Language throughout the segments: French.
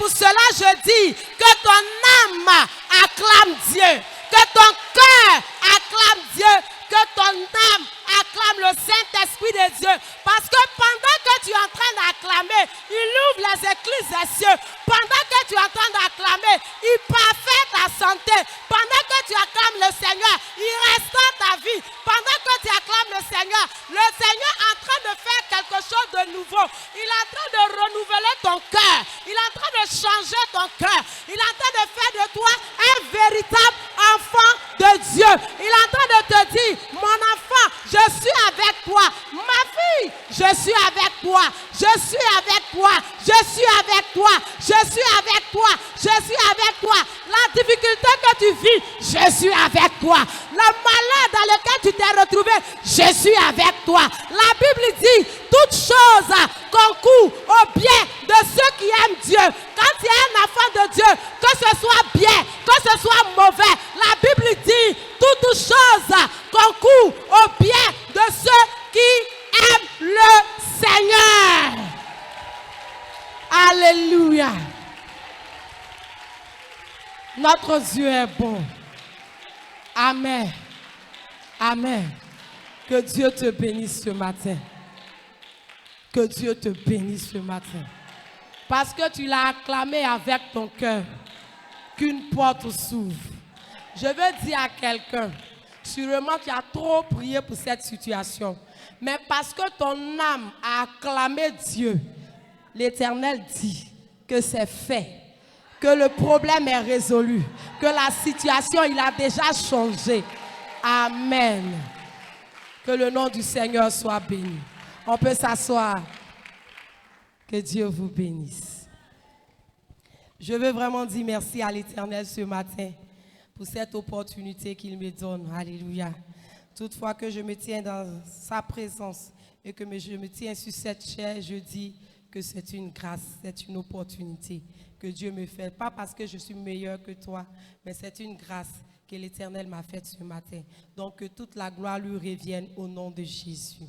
pour cela, je dis que ton âme acclame Dieu, que ton cœur acclame Dieu, que ton âme acclame le Saint-Esprit de Dieu. Parce que pendant que tu es en train d'acclamer, il ouvre les écluses des cieux. Pendant que tu es en train d'acclamer, il parfait ta santé. Pendant que tu acclames le Seigneur, il restaure ta vie. Pendant que tu acclames le Seigneur est en train de faire quelque chose de nouveau. Il est en train de renouveler ton cœur. Il est en train de changer ton cœur. Il est en train de faire de toi un véritable enfant de Dieu. Il est en train de te dire, mon enfant, je suis avec toi. Ma fille, je suis avec toi. Je suis avec toi. Je suis avec toi. Je suis avec toi. Je suis avec toi. La difficulté que tu vis, je suis avec toi. Le malheur dans lequel tu t'es retrouvé, je suis avec toi. La Bible dit, toutes choses concourent au bien de ceux qui aiment Dieu. Quand tu es un enfant de Dieu, que ce soit bien, que ce soit mauvais, la Bible dit, toutes choses concourent au bien de ceux qui aiment le Seigneur. Alléluia. Notre Dieu est bon. Amen. Amen. Que Dieu te bénisse ce matin. Que Dieu te bénisse ce matin. Parce que tu l'as acclamé avec ton cœur, qu'une porte s'ouvre. Je veux dire à quelqu'un, sûrement tu as trop prié pour cette situation, mais parce que ton âme a acclamé Dieu, l'Éternel dit que c'est fait, que le problème est résolu, que la situation, il a déjà changé. Amen. Que le nom du Seigneur soit béni. On peut s'asseoir. Que Dieu vous bénisse. Je veux vraiment dire merci à l'Éternel ce matin pour cette opportunité qu'il me donne. Alléluia. Toutefois que je me tiens dans sa présence et que je me tiens sur cette chair, je dis que c'est une grâce, c'est une opportunité que Dieu me fait. Pas parce que je suis meilleur que toi, mais c'est une grâce que l'Éternel m'a faite ce matin. Donc que toute la gloire lui revienne au nom de Jésus.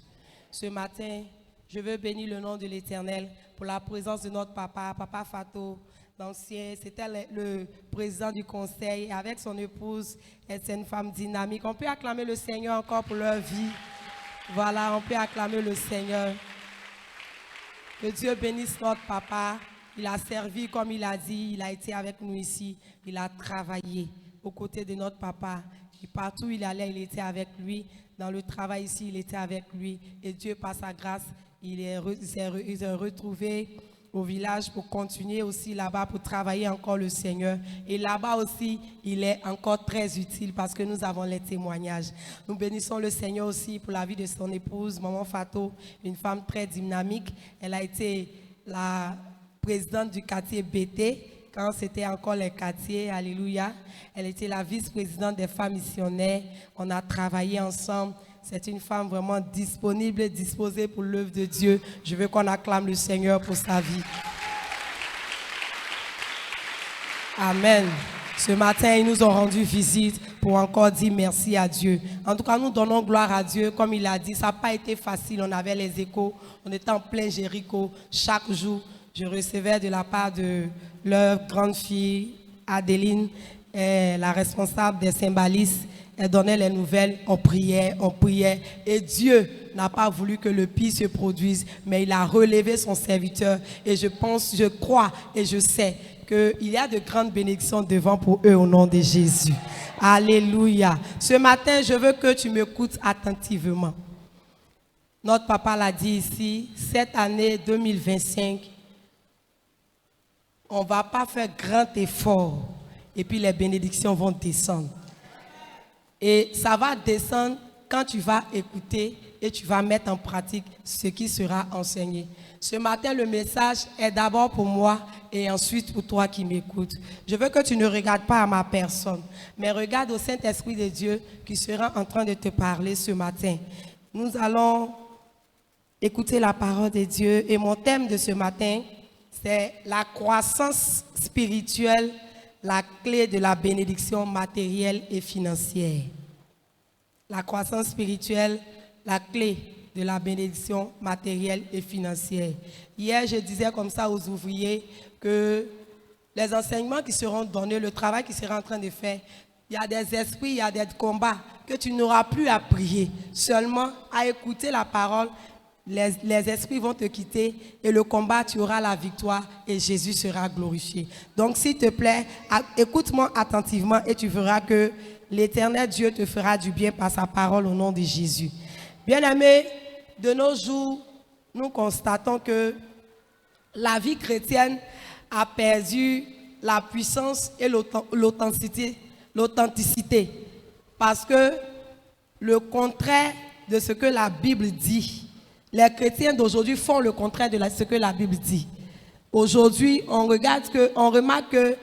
Ce matin, je veux bénir le nom de l'Éternel pour la présence de notre papa, Papa Fato, l'ancien, c'était le président du conseil, avec son épouse, c'est une femme dynamique. On peut acclamer le Seigneur encore pour leur vie. Voilà, on peut acclamer le Seigneur. Que Dieu bénisse notre papa. Il a servi comme il a dit, il a été avec nous ici, il a travaillé aux côtés de notre papa. Et partout où il allait, il était avec lui. Dans le travail ici, il était avec lui. Et Dieu, par sa grâce, il s'est retrouvé au village pour continuer aussi là-bas, pour travailler encore le Seigneur. Et là-bas aussi, il est encore très utile parce que nous avons les témoignages. Nous bénissons le Seigneur aussi pour la vie de son épouse, Maman Fato, une femme très dynamique. Elle a été la présidente du quartier BT, quand c'était encore les quartiers, alléluia. Elle était la vice-présidente des femmes missionnaires. On a travaillé ensemble. C'est une femme vraiment disponible et disposée pour l'œuvre de Dieu. Je veux qu'on acclame le Seigneur pour sa vie. Amen. Ce matin, ils nous ont rendu visite pour encore dire merci à Dieu. En tout cas, nous donnons gloire à Dieu. Comme il a dit, ça n'a pas été facile. On avait les échos. On était en plein Jéricho. Chaque jour, je recevais de la part de leur grande fille, Adeline, la responsable des cymbalistes. Elle donnait les nouvelles, on priait. Et Dieu n'a pas voulu que le pire se produise, mais il a relevé son serviteur. Et je crois et je sais qu'il y a de grandes bénédictions devant pour eux au nom de Jésus. Alléluia. Ce matin, je veux que tu m'écoutes attentivement. Notre papa l'a dit ici, cette année 2025, on ne va pas faire grand effort et puis les bénédictions vont descendre. Et ça va descendre quand tu vas écouter et tu vas mettre en pratique ce qui sera enseigné. Ce matin, le message est d'abord pour moi et ensuite pour toi qui m'écoutes. Je veux que tu ne regardes pas à ma personne, mais regarde au Saint-Esprit de Dieu qui sera en train de te parler ce matin. Nous allons écouter la parole de Dieu et mon thème de ce matin, c'est la croissance spirituelle, la clé de la bénédiction matérielle et financière. La croissance spirituelle, la clé de la bénédiction matérielle et financière. Hier, je disais comme ça aux ouvriers que les enseignements qui seront donnés, le travail qui sera en train de faire, il y a des esprits, il y a des combats que tu n'auras plus à prier, seulement à écouter la parole. Les esprits vont te quitter et le combat, tu auras la victoire et Jésus sera glorifié. Donc, s'il te plaît, écoute-moi attentivement et tu verras que l'Éternel Dieu te fera du bien par sa parole au nom de Jésus. Bien-aimés, de nos jours, nous constatons que la vie chrétienne a perdu la puissance et l'authenticité parce que le contraire de ce que la Bible dit, les chrétiens d'aujourd'hui font le contraire de ce que la Bible dit. Aujourd'hui, on remarque que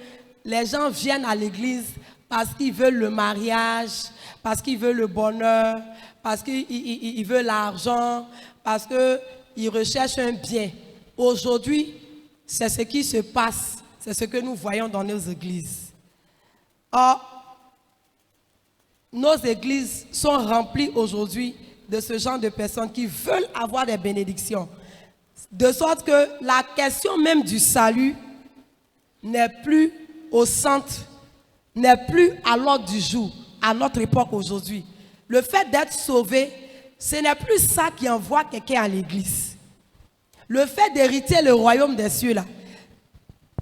les gens viennent à l'église parce qu'ils veulent le mariage, parce qu'ils veulent le bonheur, parce qu'ils veulent l'argent, parce qu'ils recherchent un bien. Aujourd'hui, c'est ce qui se passe, c'est ce que nous voyons dans nos églises. Or, nos églises sont remplies aujourd'hui de ce genre de personnes qui veulent avoir des bénédictions. De sorte que la question même du salut n'est plus au centre, n'est plus à l'ordre du jour, à notre époque aujourd'hui. Le fait d'être sauvé, ce n'est plus ça qui envoie quelqu'un à l'église. Le fait d'hériter le royaume des cieux, là,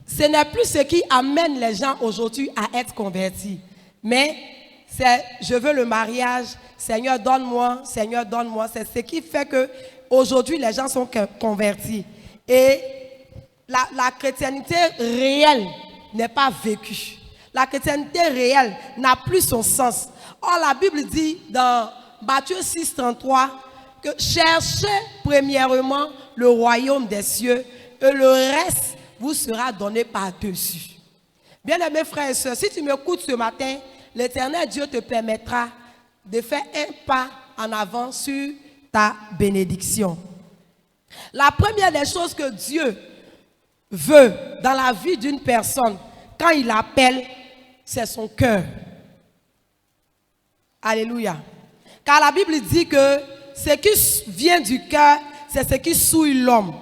ce n'est plus ce qui amène les gens aujourd'hui à être convertis. Mais c'est « je veux le mariage, Seigneur donne-moi, Seigneur donne-moi ». C'est ce qui fait que aujourd'hui les gens sont convertis. Et la chrétienté réelle n'est pas vécue. La chrétienté réelle n'a plus son sens. Or, la Bible dit dans Matthieu 6, 33 que cherchez premièrement le royaume des cieux et le reste vous sera donné par-dessus. Bien-aimés frères et sœurs, si tu m'écoutes ce matin, l'Éternel Dieu te permettra de faire un pas en avant sur ta bénédiction. La première des choses que Dieu veut dans la vie d'une personne, quand il appelle, c'est son cœur. Alléluia. Car la Bible dit que ce qui vient du cœur, c'est ce qui souille l'homme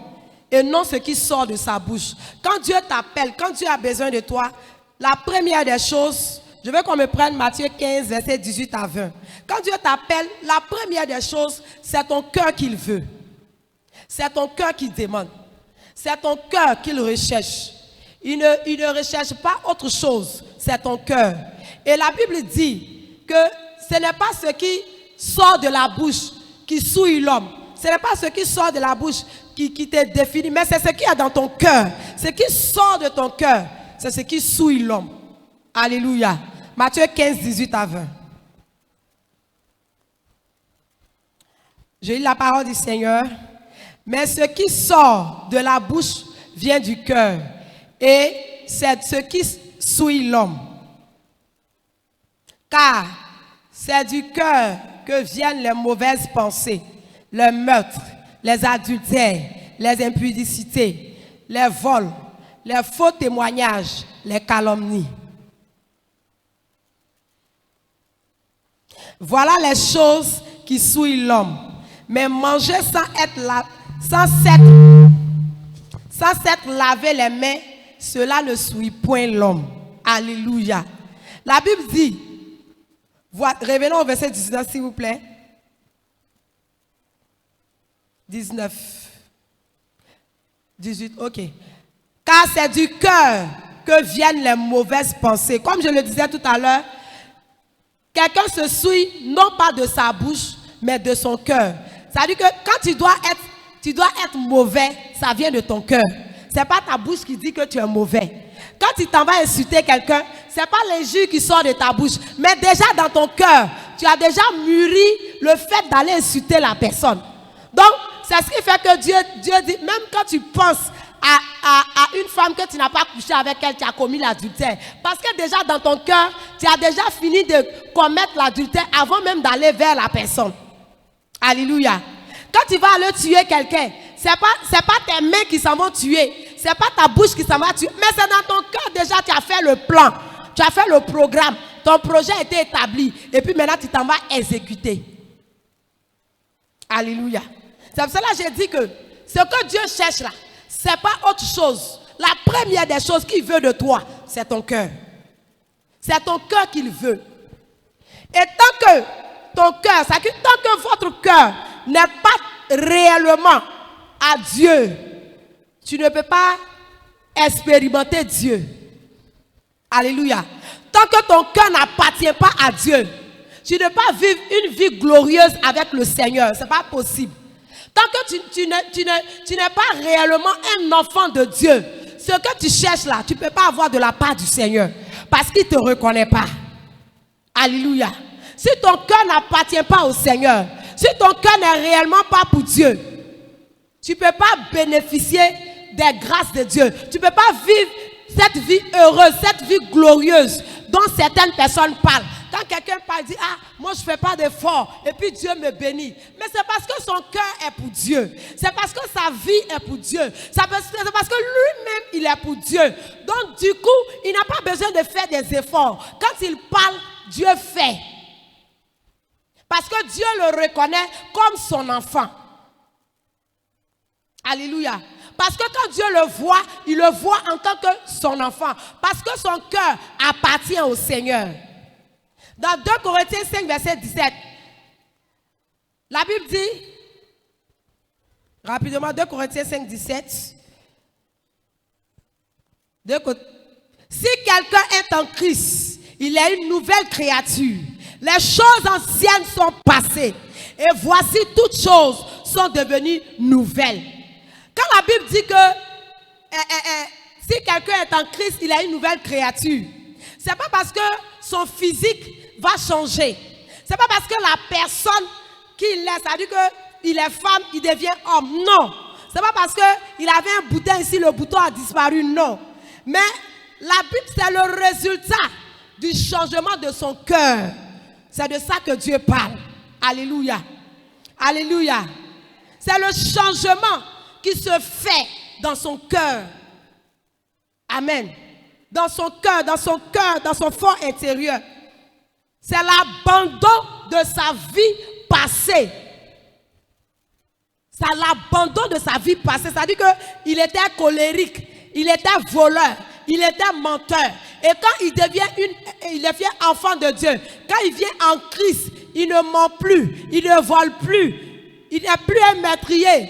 et non ce qui sort de sa bouche. Quand Dieu t'appelle, quand Dieu a besoin de toi, la première des choses, je veux qu'on me prenne Matthieu 15, verset 18 à 20. Quand Dieu t'appelle, la première des choses, c'est ton cœur qu'il veut. C'est ton cœur qu'il demande. C'est ton cœur qu'il recherche. Il ne recherche pas autre chose, c'est ton cœur. Et la Bible dit que ce n'est pas ce qui sort de la bouche qui souille l'homme. Ce n'est pas ce qui sort de la bouche qui te définit, mais c'est ce qui est dans ton cœur. Ce qui sort de ton cœur, c'est ce qui souille l'homme. Alléluia. Matthieu 15, 18 à 20. Je lis la parole du Seigneur. Mais ce qui sort de la bouche vient du cœur. Et c'est ce qui souille l'homme. Car c'est du cœur que viennent les mauvaises pensées, les meurtres, les adultères, les impudicités, les vols, les faux témoignages, les calomnies. Voilà les choses qui souillent l'homme. Mais manger sans s'être lavé les mains, cela ne souille point l'homme. Alléluia. La Bible dit, revenons au verset 19 s'il vous plaît. 19. 18, ok. Car c'est du cœur que viennent les mauvaises pensées. Comme je le disais tout à l'heure, quelqu'un se souille non pas de sa bouche, mais de son cœur. C'est-à-dire que quand tu dois être mauvais, ça vient de ton cœur. Ce n'est pas ta bouche qui dit que tu es mauvais. Quand tu t'en vas insulter quelqu'un, ce n'est pas l'injure qui sort de ta bouche, mais déjà dans ton cœur, tu as déjà mûri le fait d'aller insulter la personne. Donc, c'est ce qui fait que Dieu dit, même quand tu penses à une femme que tu n'as pas couché avec elle, tu as commis l'adultère. Parce que déjà dans ton cœur, tu as déjà fini de commettre l'adultère avant même d'aller vers la personne. Alléluia. Quand tu vas aller tuer quelqu'un, c'est pas tes mains qui s'en vont tuer. C'est pas ta bouche qui s'en va tuer. Mais c'est dans ton cœur déjà, tu as fait le plan. Tu as fait le programme. Ton projet a été établi. Et puis maintenant, tu t'en vas exécuter. Alléluia. C'est pour cela que j'ai dit que ce que Dieu cherche là, ce n'est pas autre chose la première des choses qu'il veut de toi, c'est ton cœur. C'est ton cœur qu'il veut. Et tant que ton cœur, tant que votre cœur n'est pas réellement à Dieu, tu ne peux pas expérimenter Dieu. Alléluia. Tant que ton cœur n'appartient pas à Dieu, tu ne peux pas vivre une vie glorieuse avec le Seigneur. Ce n'est pas possible. Tant que tu n'es pas réellement un enfant de Dieu, ce que tu cherches là, tu ne peux pas avoir de la part du Seigneur. Parce qu'il ne te reconnaît pas. Alléluia. Si ton cœur n'appartient pas au Seigneur, si ton cœur n'est réellement pas pour Dieu, tu ne peux pas bénéficier des grâces de Dieu. Tu ne peux pas vivre cette vie heureuse, cette vie glorieuse dont certaines personnes parlent. Quand quelqu'un parle, dit, ah, moi je ne fais pas d'effort et puis Dieu me bénit. Mais c'est parce que son cœur est pour Dieu. C'est parce que sa vie est pour Dieu. C'est parce que lui-même, il est pour Dieu. Donc du coup, il n'a pas besoin de faire des efforts. Quand il parle, Dieu fait. Parce que Dieu le reconnaît comme son enfant. Alléluia. Parce que quand Dieu le voit, il le voit en tant que son enfant. Parce que son cœur appartient au Seigneur. Dans 2 Corinthiens 5, verset 17, la Bible dit, rapidement, 2 Corinthiens 5, 17, si quelqu'un est en Christ, il est une nouvelle créature. Les choses anciennes sont passées et voici toutes choses sont devenues nouvelles. Quand la Bible dit que si quelqu'un est en Christ, il est une nouvelle créature, ce n'est pas parce que son physique va changer. Ce n'est pas parce que la personne qu'il est, c'est-à-dire qu'il est femme, il devient homme. Non. Ce n'est pas parce qu'il avait un bouton ici, le bouton a disparu. Non. Mais la Bible, c'est le résultat du changement de son cœur. C'est de ça que Dieu parle. Alléluia. Alléluia. C'est le changement qui se fait dans son cœur. Amen. Dans son cœur, dans son fort intérieur. C'est l'abandon de sa vie passée. C'est l'abandon de sa vie passée. C'est-à-dire qu'il était colérique, il était voleur, il était menteur. Et quand il devient enfant de Dieu, quand il vient en Christ, il ne ment plus, il ne vole plus, il n'est plus un meurtrier,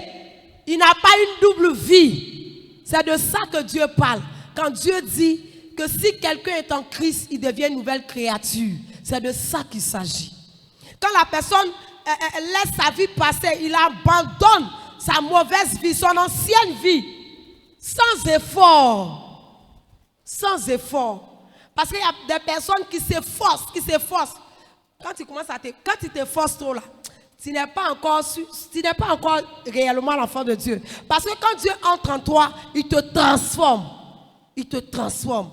il n'a pas une double vie. C'est de ça que Dieu parle. Quand Dieu dit que si quelqu'un est en Christ, il devient une nouvelle créature. C'est de ça qu'il s'agit. Quand la personne laisse sa vie passer, il abandonne sa mauvaise vie, son ancienne vie, sans effort. Sans effort. Parce qu'il y a des personnes qui s'efforcent. Quand tu t'efforces trop là, tu n'es pas encore réellement l'enfant de Dieu. Parce que quand Dieu entre en toi, il te transforme. Il te transforme.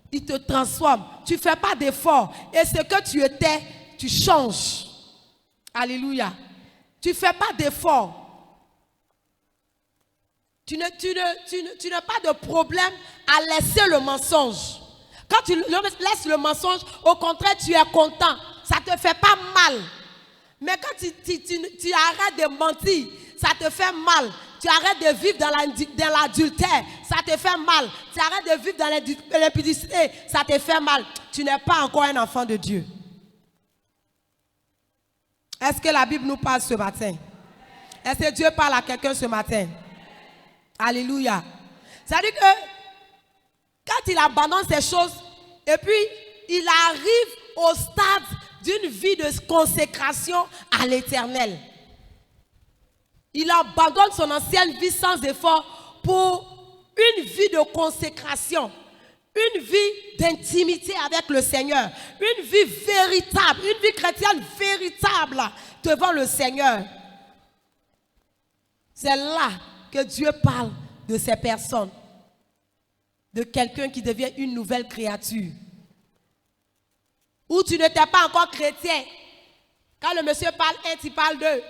Il te transforme. Tu ne fais pas d'effort. Et ce que tu étais, tu changes. Alléluia. Tu ne fais pas d'effort. Tu n'as pas de problème à laisser le mensonge. Quand tu laisses le mensonge, au contraire, tu es content. Ça ne te fait pas mal. Mais quand tu arrêtes de mentir, ça te fait mal. Tu arrêtes de vivre dans l'adultère, ça te fait mal. Tu arrêtes de vivre dans l'impudicité, ça te fait mal. Tu n'es pas encore un enfant de Dieu. Est-ce que la Bible nous parle ce matin? Est-ce que Dieu parle à quelqu'un ce matin? Alléluia. C'est-à-dire que quand il abandonne ces choses, et puis il arrive au stade d'une vie de consécration à l'Éternel. Il abandonne son ancienne vie sans effort pour une vie de consécration, une vie d'intimité avec le Seigneur, une vie véritable, une vie chrétienne véritable devant le Seigneur. C'est là que Dieu parle de ces personnes, de quelqu'un qui devient une nouvelle créature. Ou tu n'étais pas encore chrétien. Quand le monsieur parle un, tu parles deux.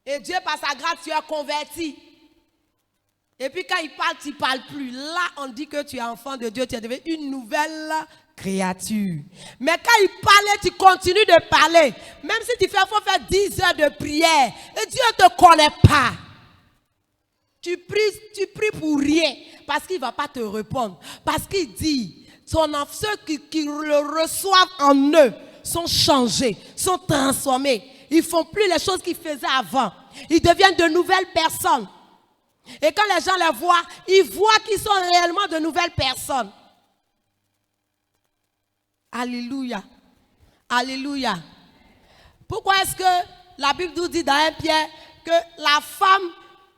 Et Dieu, par sa grâce, tu es converti. Et puis quand il parle, tu ne parles plus. Là, on dit que tu es enfant de Dieu, tu es devenu une nouvelle créature. Mais quand il parlait, tu continues de parler. Même si il faut faire 10 heures de prière. Et Dieu ne te connaît pas. tu pries pour rien parce qu'il ne va pas te répondre. Parce qu'il dit, ceux qui le reçoivent en eux sont changés, sont transformés. Ils ne font plus les choses qu'ils faisaient avant. Ils deviennent de nouvelles personnes. Et quand les gens les voient, ils voient qu'ils sont réellement de nouvelles personnes. Alléluia. Alléluia. Pourquoi est-ce que la Bible nous dit dans 1 Pierre que la femme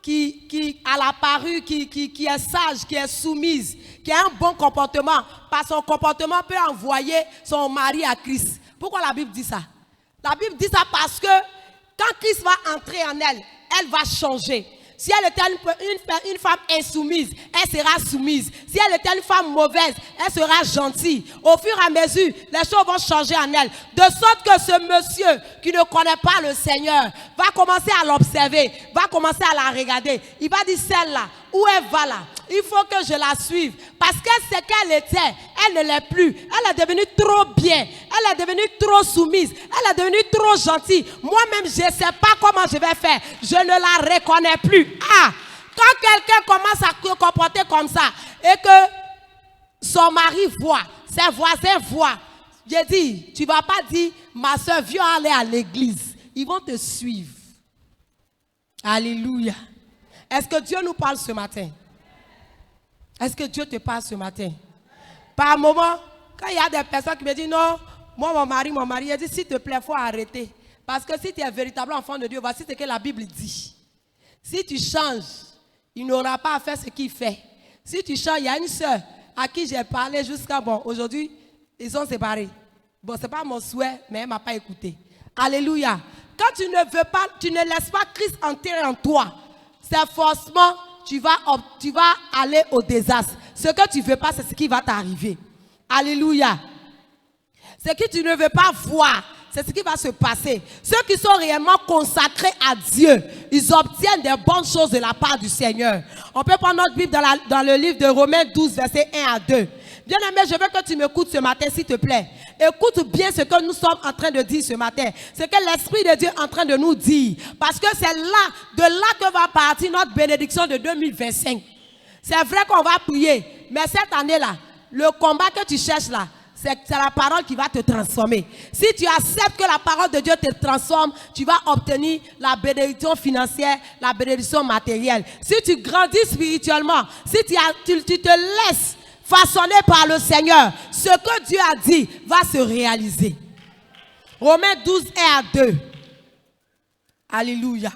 qui a l'apparu, qui est sage, qui est soumise, qui a un bon comportement, par son comportement peut envoyer son mari à Christ? Pourquoi la Bible dit ça? La Bible dit ça parce que quand Christ va entrer en elle, elle va changer. Si elle était une femme insoumise, elle sera soumise. Si elle était une femme mauvaise, elle sera gentille. Au fur et à mesure, les choses vont changer en elle. De sorte que ce monsieur qui ne connaît pas le Seigneur va commencer à l'observer, va commencer à la regarder. Il va dire, celle-là, où elle va là? Il faut que je la suive. Parce que ce qu'elle était, elle ne l'est plus. Elle est devenue trop bien. Elle est devenue trop soumise. Elle est devenue trop gentille. Moi-même, je ne sais pas comment je vais faire. Je ne la reconnais plus. Ah! Quand quelqu'un commence à se comporter comme ça et que son mari voit, ses voisins voient, j'ai dit, tu ne vas pas dire, ma soeur, viens aller à l'église. Ils vont te suivre. Alléluia. Est-ce que Dieu nous parle ce matin? Est-ce que Dieu te parle ce matin? Par moment, quand il y a des personnes qui me disent non, moi mon mari, il dit s'il te plaît, il faut arrêter. Parce que si tu es véritable enfant de Dieu, voici ce que la Bible dit. Si tu changes, il n'aura pas à faire ce qu'il fait. Si tu changes, il y a une soeur à qui j'ai parlé jusqu'à bon, aujourd'hui, ils sont séparés. Bon, ce n'est pas mon souhait, mais elle ne m'a pas écouté. Alléluia. Quand tu ne veux pas, tu ne laisses pas Christ entrer en toi, c'est forcément tu vas aller au désastre. Ce que tu ne veux pas, c'est ce qui va t'arriver. Alléluia. Ce que tu ne veux pas voir, c'est ce qui va se passer. Ceux qui sont réellement consacrés à Dieu, ils obtiennent des bonnes choses de la part du Seigneur. On peut prendre notre Bible dans le livre de Romains 12, versets 1 à 2. Bien-aimé, je veux que tu m'écoutes ce matin, s'il te plaît. Écoute bien ce que nous sommes en train de dire ce matin. Ce que l'Esprit de Dieu est en train de nous dire. Parce que c'est de là que va partir notre bénédiction de 2025. C'est vrai qu'on va prier. Mais cette année-là, le combat que tu cherches là, c'est la parole qui va te transformer. Si tu acceptes que la parole de Dieu te transforme, tu vas obtenir la bénédiction financière, la bénédiction matérielle. Si tu grandis spirituellement, si tu te laisses façonné par le Seigneur, ce que Dieu a dit va se réaliser. Romains 12, 1 à 2. Alléluia.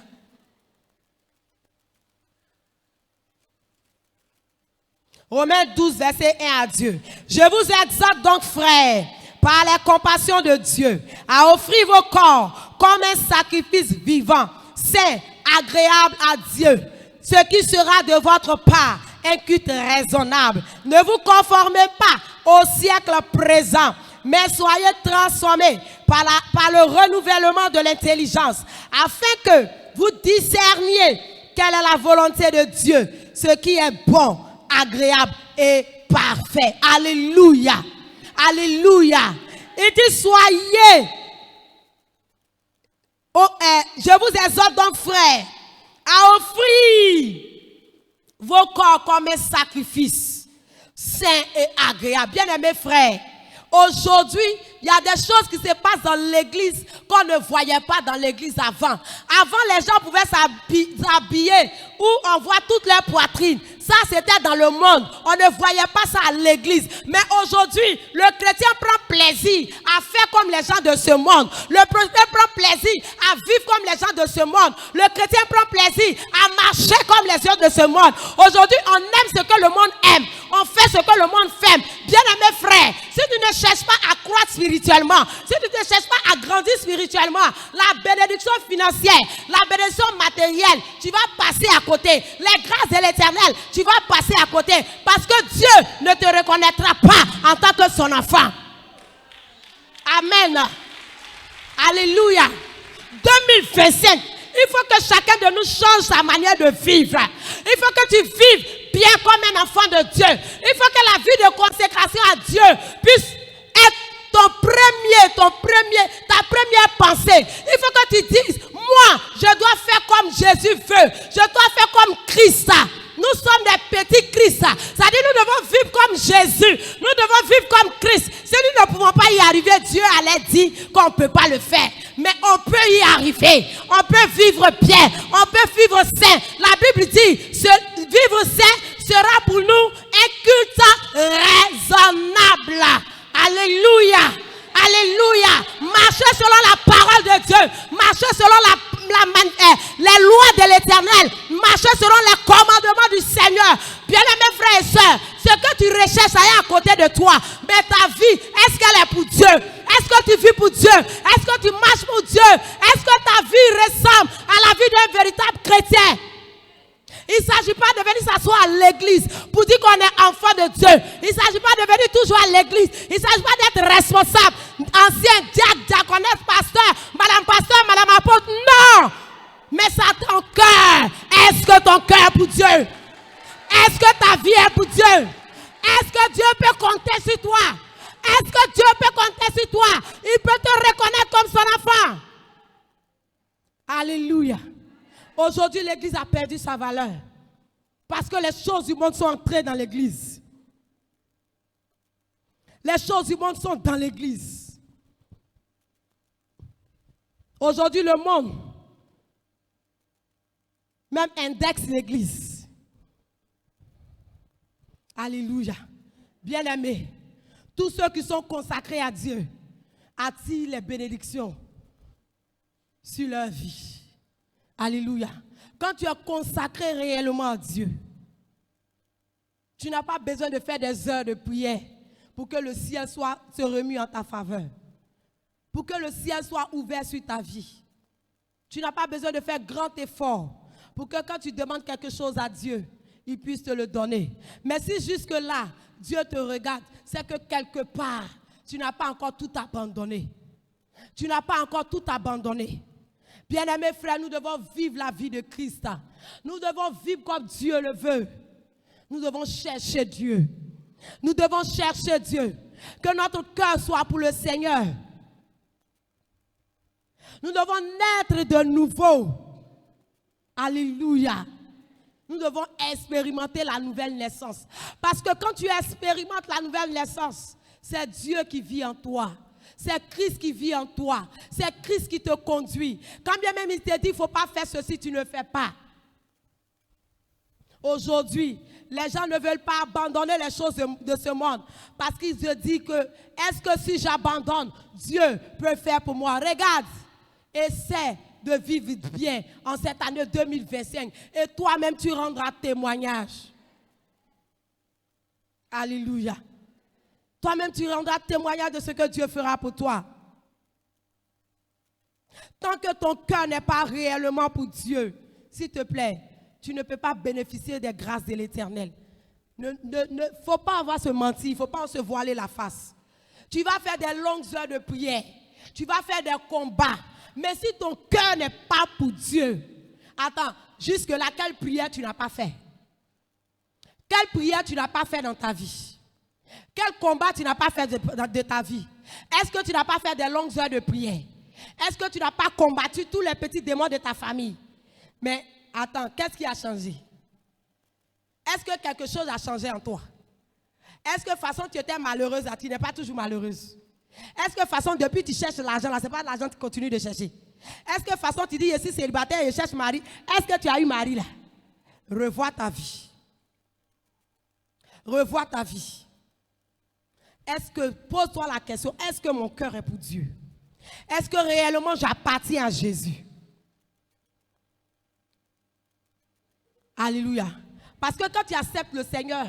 Romains 12, verset 1 à 2. Je vous exhorte donc, frères, par la compassion de Dieu, à offrir vos corps comme un sacrifice vivant, saint, agréable à Dieu, ce qui sera de votre part un culte raisonnable. Ne vous conformez pas au siècle présent, mais soyez transformés par le renouvellement de l'intelligence, afin que vous discerniez quelle est la volonté de Dieu, ce qui est bon, agréable et parfait. Alléluia. Alléluia. Il dit soyez. Je vous exhorte donc, frères, à offrir vos corps comme un sacrifice saint et agréable. Bien-aimés frères, aujourd'hui, il y a des choses qui se passent dans l'église qu'on ne voyait pas dans l'église avant. Avant, les gens pouvaient s'habiller où on voit toute leur poitrine. Ça, c'était dans le monde. On ne voyait pas ça à l'église. Mais aujourd'hui, le chrétien prend plaisir à faire comme les gens de ce monde. Le chrétien prend plaisir à vivre comme les gens de ce monde. Le chrétien prend plaisir à marcher comme les gens de ce monde. Aujourd'hui, on aime ce que le monde aime. On fait ce que le monde fait. Bien-aimés frères, si tu ne cherches pas à croître spirituellement, si tu ne cherches pas à grandir spirituellement, la bénédiction financière, la bénédiction matérielle, tu vas passer à côté. Les grâces de l'Éternel, tu vas passer à côté. Parce que Dieu ne te reconnaîtra pas en tant que son enfant. Amen. Alléluia. 2025. Il faut que chacun de nous change sa manière de vivre. Il faut que tu vives bien comme un enfant de Dieu. Il faut que la vie de consécration à Dieu puisse être ta première pensée. Il faut que tu dises, moi, je dois faire comme Jésus veut. Je dois faire comme Christ. Nous devons vivre comme Christ. Si nous ne pouvons pas y arriver, Dieu allait dire qu'on ne peut pas le faire. Mais on peut y arriver. On peut vivre bien. On peut vivre sain. La Bible dit, vivre sain sera pour nous un culte raisonnable. Alléluia. Alléluia. Marchez selon la parole de Dieu. Marchez selon les lois de l'Éternel. Marchez selon les commandements du Seigneur. Bien-aimés frères et sœurs, ce que tu recherches est à côté de toi. Mais ta vie, est-ce qu'elle est pour Dieu? Est-ce que tu vis pour Dieu? Est-ce que tu marches pour Dieu? Est-ce que ta vie ressemble à la vie d'un véritable chrétien? Il ne s'agit pas de venir s'asseoir à l'église pour dire qu'on est enfant de Dieu. Il ne s'agit pas de venir toujours à l'église. Il ne s'agit pas d'être responsable, ancien diacre, diaconesse, pasteur, madame apôtre. Non! Mais ça ton cœur. Est-ce que ton cœur est pour Dieu? Est-ce que ta vie est pour Dieu? Est-ce que Dieu peut compter sur toi? Est-ce que Dieu peut compter sur toi? Il peut te reconnaître comme son enfant. Alléluia. Aujourd'hui, l'église a perdu sa valeur. Parce que les choses du monde sont entrées dans l'église. Les choses du monde sont dans l'église. Aujourd'hui, le monde même indexe l'église. Alléluia. Bien-aimés, tous ceux qui sont consacrés à Dieu attirent les bénédictions sur leur vie. Alléluia. Quand tu es consacré réellement à Dieu, tu n'as pas besoin de faire des heures de prière pour que le ciel se remue en ta faveur. Pour que le ciel soit ouvert sur ta vie. Tu n'as pas besoin de faire grand effort pour que quand tu demandes quelque chose à Dieu, il puisse te le donner. Mais si jusque-là, Dieu te regarde, c'est que quelque part, tu n'as pas encore tout abandonné. Tu n'as pas encore tout abandonné. Bien-aimés frères, nous devons vivre la vie de Christ. Nous devons vivre comme Dieu le veut. Nous devons chercher Dieu. Nous devons chercher Dieu. Que notre cœur soit pour le Seigneur. Nous devons naître de nouveau. Alléluia. Nous devons expérimenter la nouvelle naissance. Parce que quand tu expérimentes la nouvelle naissance, c'est Dieu qui vit en toi. C'est Christ qui vit en toi. C'est Christ qui te conduit. Quand bien même il te dit, il ne faut pas faire ceci, tu ne fais pas. Aujourd'hui, les gens ne veulent pas abandonner les choses de ce monde. Parce qu'ils se disent que, est-ce que si j'abandonne, Dieu peut faire pour moi? Regarde, essaie de vivre bien en cette année 2025. Et toi-même, tu rendras témoignage. Alléluia. Toi-même, tu rendras témoignage de ce que Dieu fera pour toi. Tant que ton cœur n'est pas réellement pour Dieu, s'il te plaît, tu ne peux pas bénéficier des grâces de l'Éternel. Ne faut pas avoir se mentir, il ne faut pas se voiler la face. Tu vas faire des longues heures de prière, tu vas faire des combats, mais si ton cœur n'est pas pour Dieu, attends, jusque-là, quelle prière tu n'as pas fait? Quelle prière tu n'as pas fait dans ta vie? Quel combat tu n'as pas fait de ta vie? Est-ce que tu n'as pas fait des longues heures de prière? Est-ce que tu n'as pas combattu tous les petits démons de ta famille? Mais attends, qu'est-ce qui a changé? Est-ce que quelque chose a changé en toi? Est-ce que de toute façon tu étais malheureuse, tu n'es pas toujours malheureuse? Est-ce que de toute façon depuis tu cherches l'argent, là, ce n'est pas l'argent que tu continues de chercher? Est-ce que de toute façon tu dis, je suis célibataire et je cherche mari? Est-ce que tu as eu mari là? Revois ta vie. Revois ta vie. Est-ce que, pose-toi la question, est-ce que mon cœur est pour Dieu? Est-ce que réellement j'appartiens à Jésus? Alléluia. Parce que quand tu acceptes le Seigneur,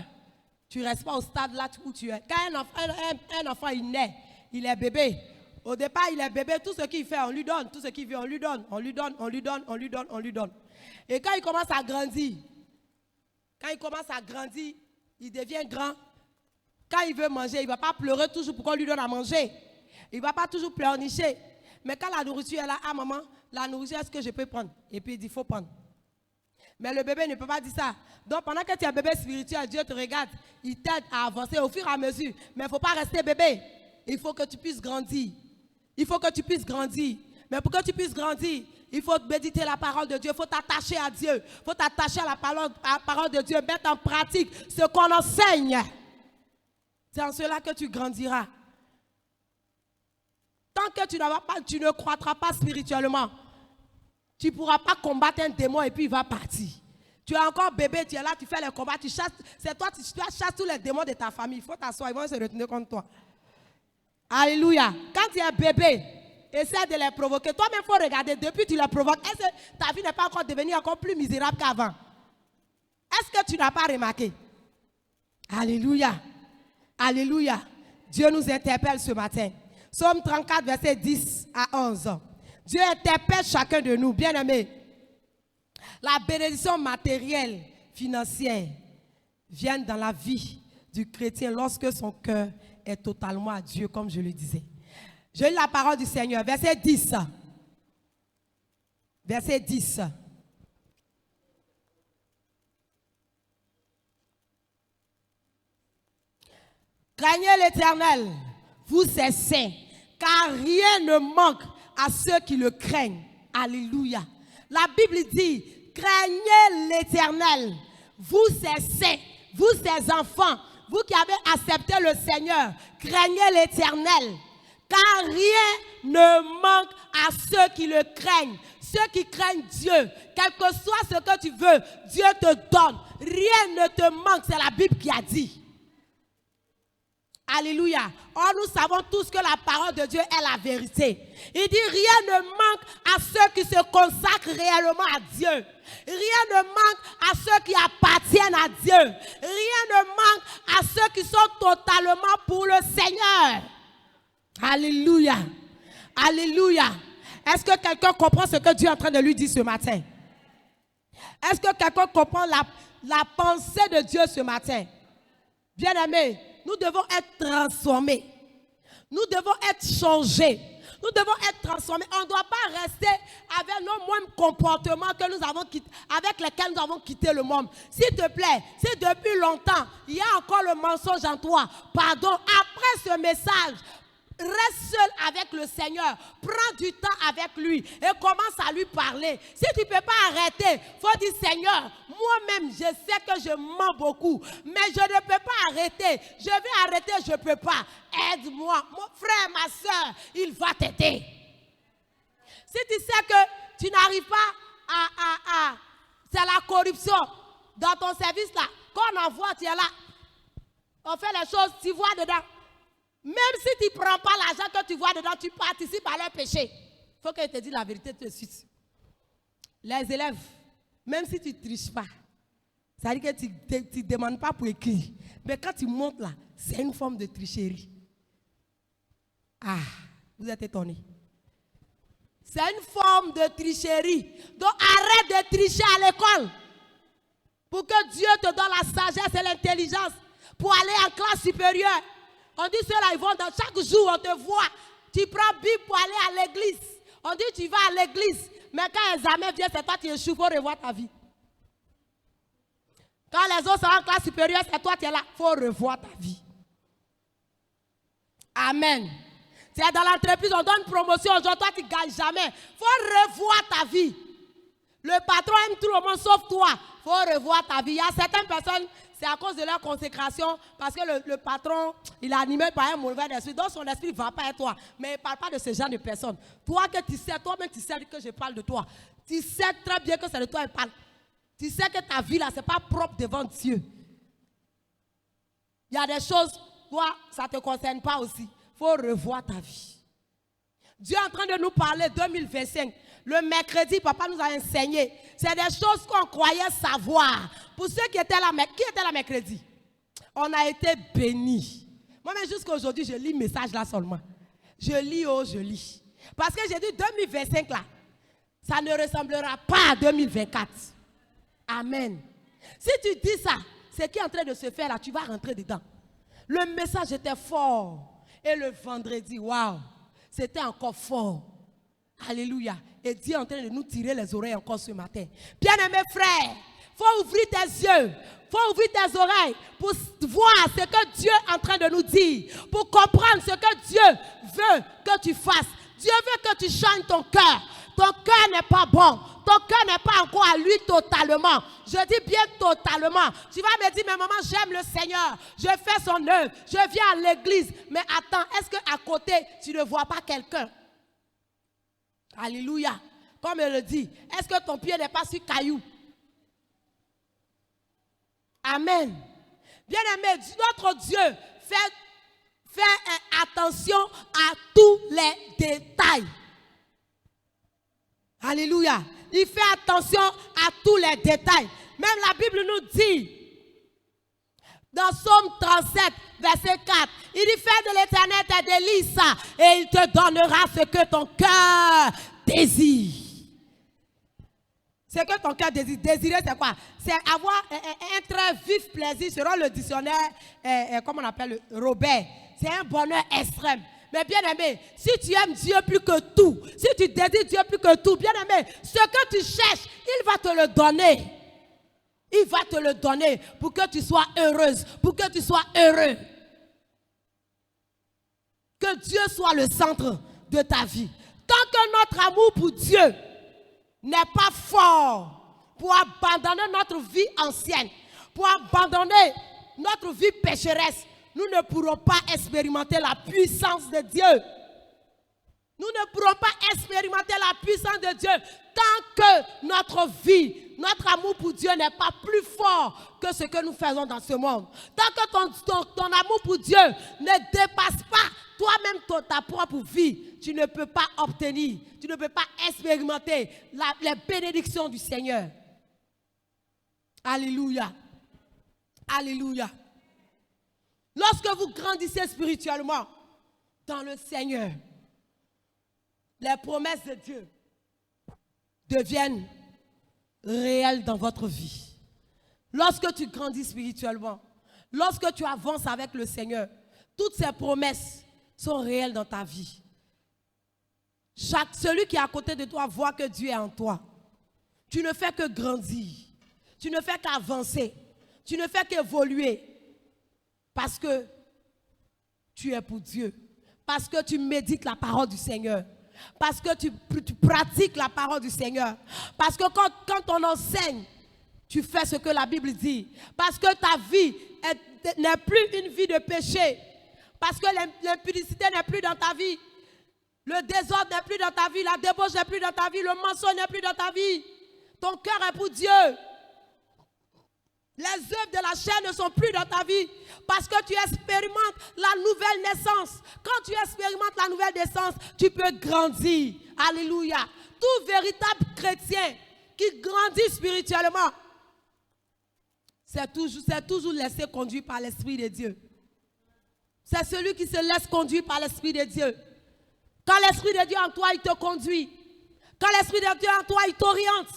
tu ne restes pas au stade là où tu es. Quand un enfant il naît, il est bébé. Au départ, il est bébé, tout ce qu'il fait, on lui donne. Tout ce qu'il veut, on lui donne. On lui donne, on lui donne, on lui donne, on lui donne. Et quand il commence à grandir, il devient grand. Quand il veut manger, il ne va pas pleurer toujours pour qu'on lui donne à manger. Il ne va pas toujours pleurnicher. Mais quand la nourriture est là, ah maman, la nourriture, est-ce que je peux prendre? Et puis il dit, il faut prendre. Mais le bébé ne peut pas dire ça. Donc pendant que tu es bébé spirituel, Dieu te regarde, il t'aide à avancer au fur et à mesure. Mais il ne faut pas rester bébé. Il faut que tu puisses grandir. Il faut que tu puisses grandir. Mais pour que tu puisses grandir, il faut méditer la parole de Dieu. Il faut t'attacher à Dieu. Il faut t'attacher à la parole de Dieu. Mettre en pratique ce qu'on enseigne. C'est en cela que tu grandiras. Tant que tu ne croîtras pas spirituellement, tu ne pourras pas combattre un démon et puis il va partir. Tu es encore bébé, tu es là, tu fais les combats, tu chasses. C'est toi, tu chasses tous les démons de ta famille. Il faut t'asseoir, ils vont se retourner contre toi. Alléluia. Quand tu es bébé, essaie de les provoquer. Toi-même, il faut regarder. Depuis que tu les provoques, est-ce que ta vie n'est pas encore devenue encore plus misérable qu'avant? Est-ce que tu n'as pas remarqué? Alléluia. Alléluia. Dieu nous interpelle ce matin. Psaume 34, verset 10 à 11. Dieu interpelle chacun de nous, bien-aimés. La bénédiction matérielle, financière, vient dans la vie du chrétien lorsque son cœur est totalement à Dieu, comme je le disais. Je lis la parole du Seigneur, verset 10. Verset 10. Craignez l'Éternel, vous ses saints, car rien ne manque à ceux qui le craignent. Alléluia. La Bible dit, craignez l'Éternel, vous ses saints, vous ses enfants, vous qui avez accepté le Seigneur, craignez l'Éternel, car rien ne manque à ceux qui le craignent. Ceux qui craignent Dieu, quel que soit ce que tu veux, Dieu te donne. Rien ne te manque, c'est la Bible qui a dit. Alléluia. Or, nous savons tous que la parole de Dieu est la vérité. Il dit, rien ne manque à ceux qui se consacrent réellement à Dieu. Rien ne manque à ceux qui appartiennent à Dieu. Rien ne manque à ceux qui sont totalement pour le Seigneur. Alléluia. Alléluia. Est-ce que quelqu'un comprend ce que Dieu est en train de lui dire ce matin? Est-ce que quelqu'un comprend la pensée de Dieu ce matin? Bien-aimés, nous devons être transformés. Nous devons être changés. Nous devons être transformés. On ne doit pas rester avec nos mêmes comportements que nous avons quittés, avec lesquels nous avons quitté le monde. S'il te plaît, si depuis longtemps, il y a encore le mensonge en toi, pardon, après ce message, reste seul avec le Seigneur. Prends du temps avec lui et commence à lui parler. Si tu ne peux pas arrêter, il faut dire, Seigneur, moi-même, je sais que je mens beaucoup, mais je ne peux pas arrêter. Je vais arrêter, je ne peux pas. Aide-moi. Mon frère, ma soeur, il va t'aider. Si tu sais que tu n'arrives pas à c'est la corruption dans ton service là, quand on envoie, tu es là, on fait les choses, tu vois dedans. Même si tu ne prends pas l'argent que tu vois dedans, tu participes à leur péché. Il faut que je te dise la vérité tout de suite. Les élèves, même si tu ne triches pas, ça veut dire que tu ne demandes pas pour écrire. Mais quand tu montes là, c'est une forme de tricherie. Ah, vous êtes étonnés. C'est une forme de tricherie. Donc arrête de tricher à l'école. Pour que Dieu te donne la sagesse et l'intelligence pour aller en classe supérieure. On dit ceux-là, ils vont dans chaque jour, on te voit. Tu prends Bible pour aller à l'église. On dit tu vas à l'église. Mais quand l'examen vient, c'est toi qui échoues, il faut revoir ta vie. Quand les autres sont en classe supérieure, c'est toi qui es là, il faut revoir ta vie. Amen. Tu es dans l'entreprise, on donne promotion, aujourd'hui toi tu ne gagnes jamais. Il faut revoir ta vie. Le patron aime tout le monde sauf toi. Il faut revoir ta vie. Il y a certaines personnes, c'est à cause de leur consécration, parce que le patron, il est animé par un mauvais esprit. Donc son esprit ne va pas être toi. Mais il ne parle pas de ce genre de personnes. Toi que tu sais, toi-même tu sais que je parle de toi. Tu sais très bien que c'est de toi que je parle. Tu sais que ta vie là, ce n'est pas propre devant Dieu. Il y a des choses, toi, ça ne te concerne pas aussi. Il faut revoir ta vie. Dieu est en train de nous parler 2025. Le mercredi, papa nous a enseigné. C'est des choses qu'on croyait savoir. Pour ceux qui étaient là, qui était là mercredi? On a été bénis. Moi-même, jusqu'à aujourd'hui, je lis le message là seulement. Je lis. Parce que j'ai dit 2025 là, ça ne ressemblera pas à 2024. Amen. Si tu dis ça, ce qui est en train de se faire là, tu vas rentrer dedans. Le message était fort. Et le vendredi, waouh, c'était encore fort. Alléluia. Et Dieu est en train de nous tirer les oreilles encore ce matin. Bien-aimés frères, il faut ouvrir tes yeux, il faut ouvrir tes oreilles pour voir ce que Dieu est en train de nous dire, pour comprendre ce que Dieu veut que tu fasses. Dieu veut que tu changes ton cœur. Ton cœur n'est pas bon. ton cœur n'est pas encore à lui totalement. Je dis bien totalement. Tu vas me dire, mais maman, j'aime le Seigneur. Je fais son œuvre. Je viens à l'église. Mais attends, est-ce qu'à côté, tu ne vois pas quelqu'un? Alléluia. Comme elle le dit, est-ce que ton pied n'est pas sur caillou? Amen. Bien-aimé, notre Dieu fait attention à tous les détails. Alléluia. Il fait attention à tous les détails. Même la Bible nous dit, dans Psaume 37, verset 4, il dit, fais de l'Éternel tes délices et il te donnera ce que ton cœur désire. C'est que ton cœur désire. Désirer, c'est quoi? C'est avoir un très vif plaisir, selon le dictionnaire, comment on appelle, Robert. C'est un bonheur extrême. Mais bien aimé, si tu aimes Dieu plus que tout, si tu désires Dieu plus que tout, bien aimé, ce que tu cherches, il va te le donner. Il va te le donner pour que tu sois heureuse, pour que tu sois heureux. Que Dieu soit le centre de ta vie. Tant que notre amour pour Dieu n'est pas fort pour abandonner notre vie ancienne, pour abandonner notre vie pécheresse, nous ne pourrons pas expérimenter la puissance de Dieu. Nous ne pourrons pas expérimenter la puissance de Dieu tant que notre vie, notre amour pour Dieu n'est pas plus fort que ce que nous faisons dans ce monde. Tant que ton amour pour Dieu ne dépasse pas toi-même ta propre vie, tu ne peux pas obtenir, tu ne peux pas expérimenter les bénédictions du Seigneur. Alléluia. Alléluia. Lorsque vous grandissez spirituellement dans le Seigneur, les promesses de Dieu deviennent réelles dans votre vie. Lorsque tu grandis spirituellement, lorsque tu avances avec le Seigneur, toutes ces promesses sont réelles dans ta vie. Celui qui est à côté de toi voit que Dieu est en toi. Tu ne fais que grandir. Tu ne fais qu'avancer. Tu ne fais qu'évoluer. Parce que tu es pour Dieu. Parce que tu médites la parole du Seigneur. Parce que tu pratiques la parole du Seigneur. Parce que quand on enseigne, tu fais ce que la Bible dit. Parce que ta vie n'est plus une vie de péché. Parce que l'impudicité n'est plus dans ta vie. Le désordre n'est plus dans ta vie. La débauche n'est plus dans ta vie. Le mensonge n'est plus dans ta vie. Ton cœur est pour Dieu. Les œuvres de la chair ne sont plus dans ta vie parce que tu expérimentes la nouvelle naissance. Quand tu expérimentes la nouvelle naissance, tu peux grandir. Alléluia. Tout véritable chrétien qui grandit spirituellement, c'est toujours laissé conduire par l'Esprit de Dieu. C'est celui qui se laisse conduire par l'Esprit de Dieu. Quand l'Esprit de Dieu en toi, il te conduit. Quand l'Esprit de Dieu en toi, il t'oriente.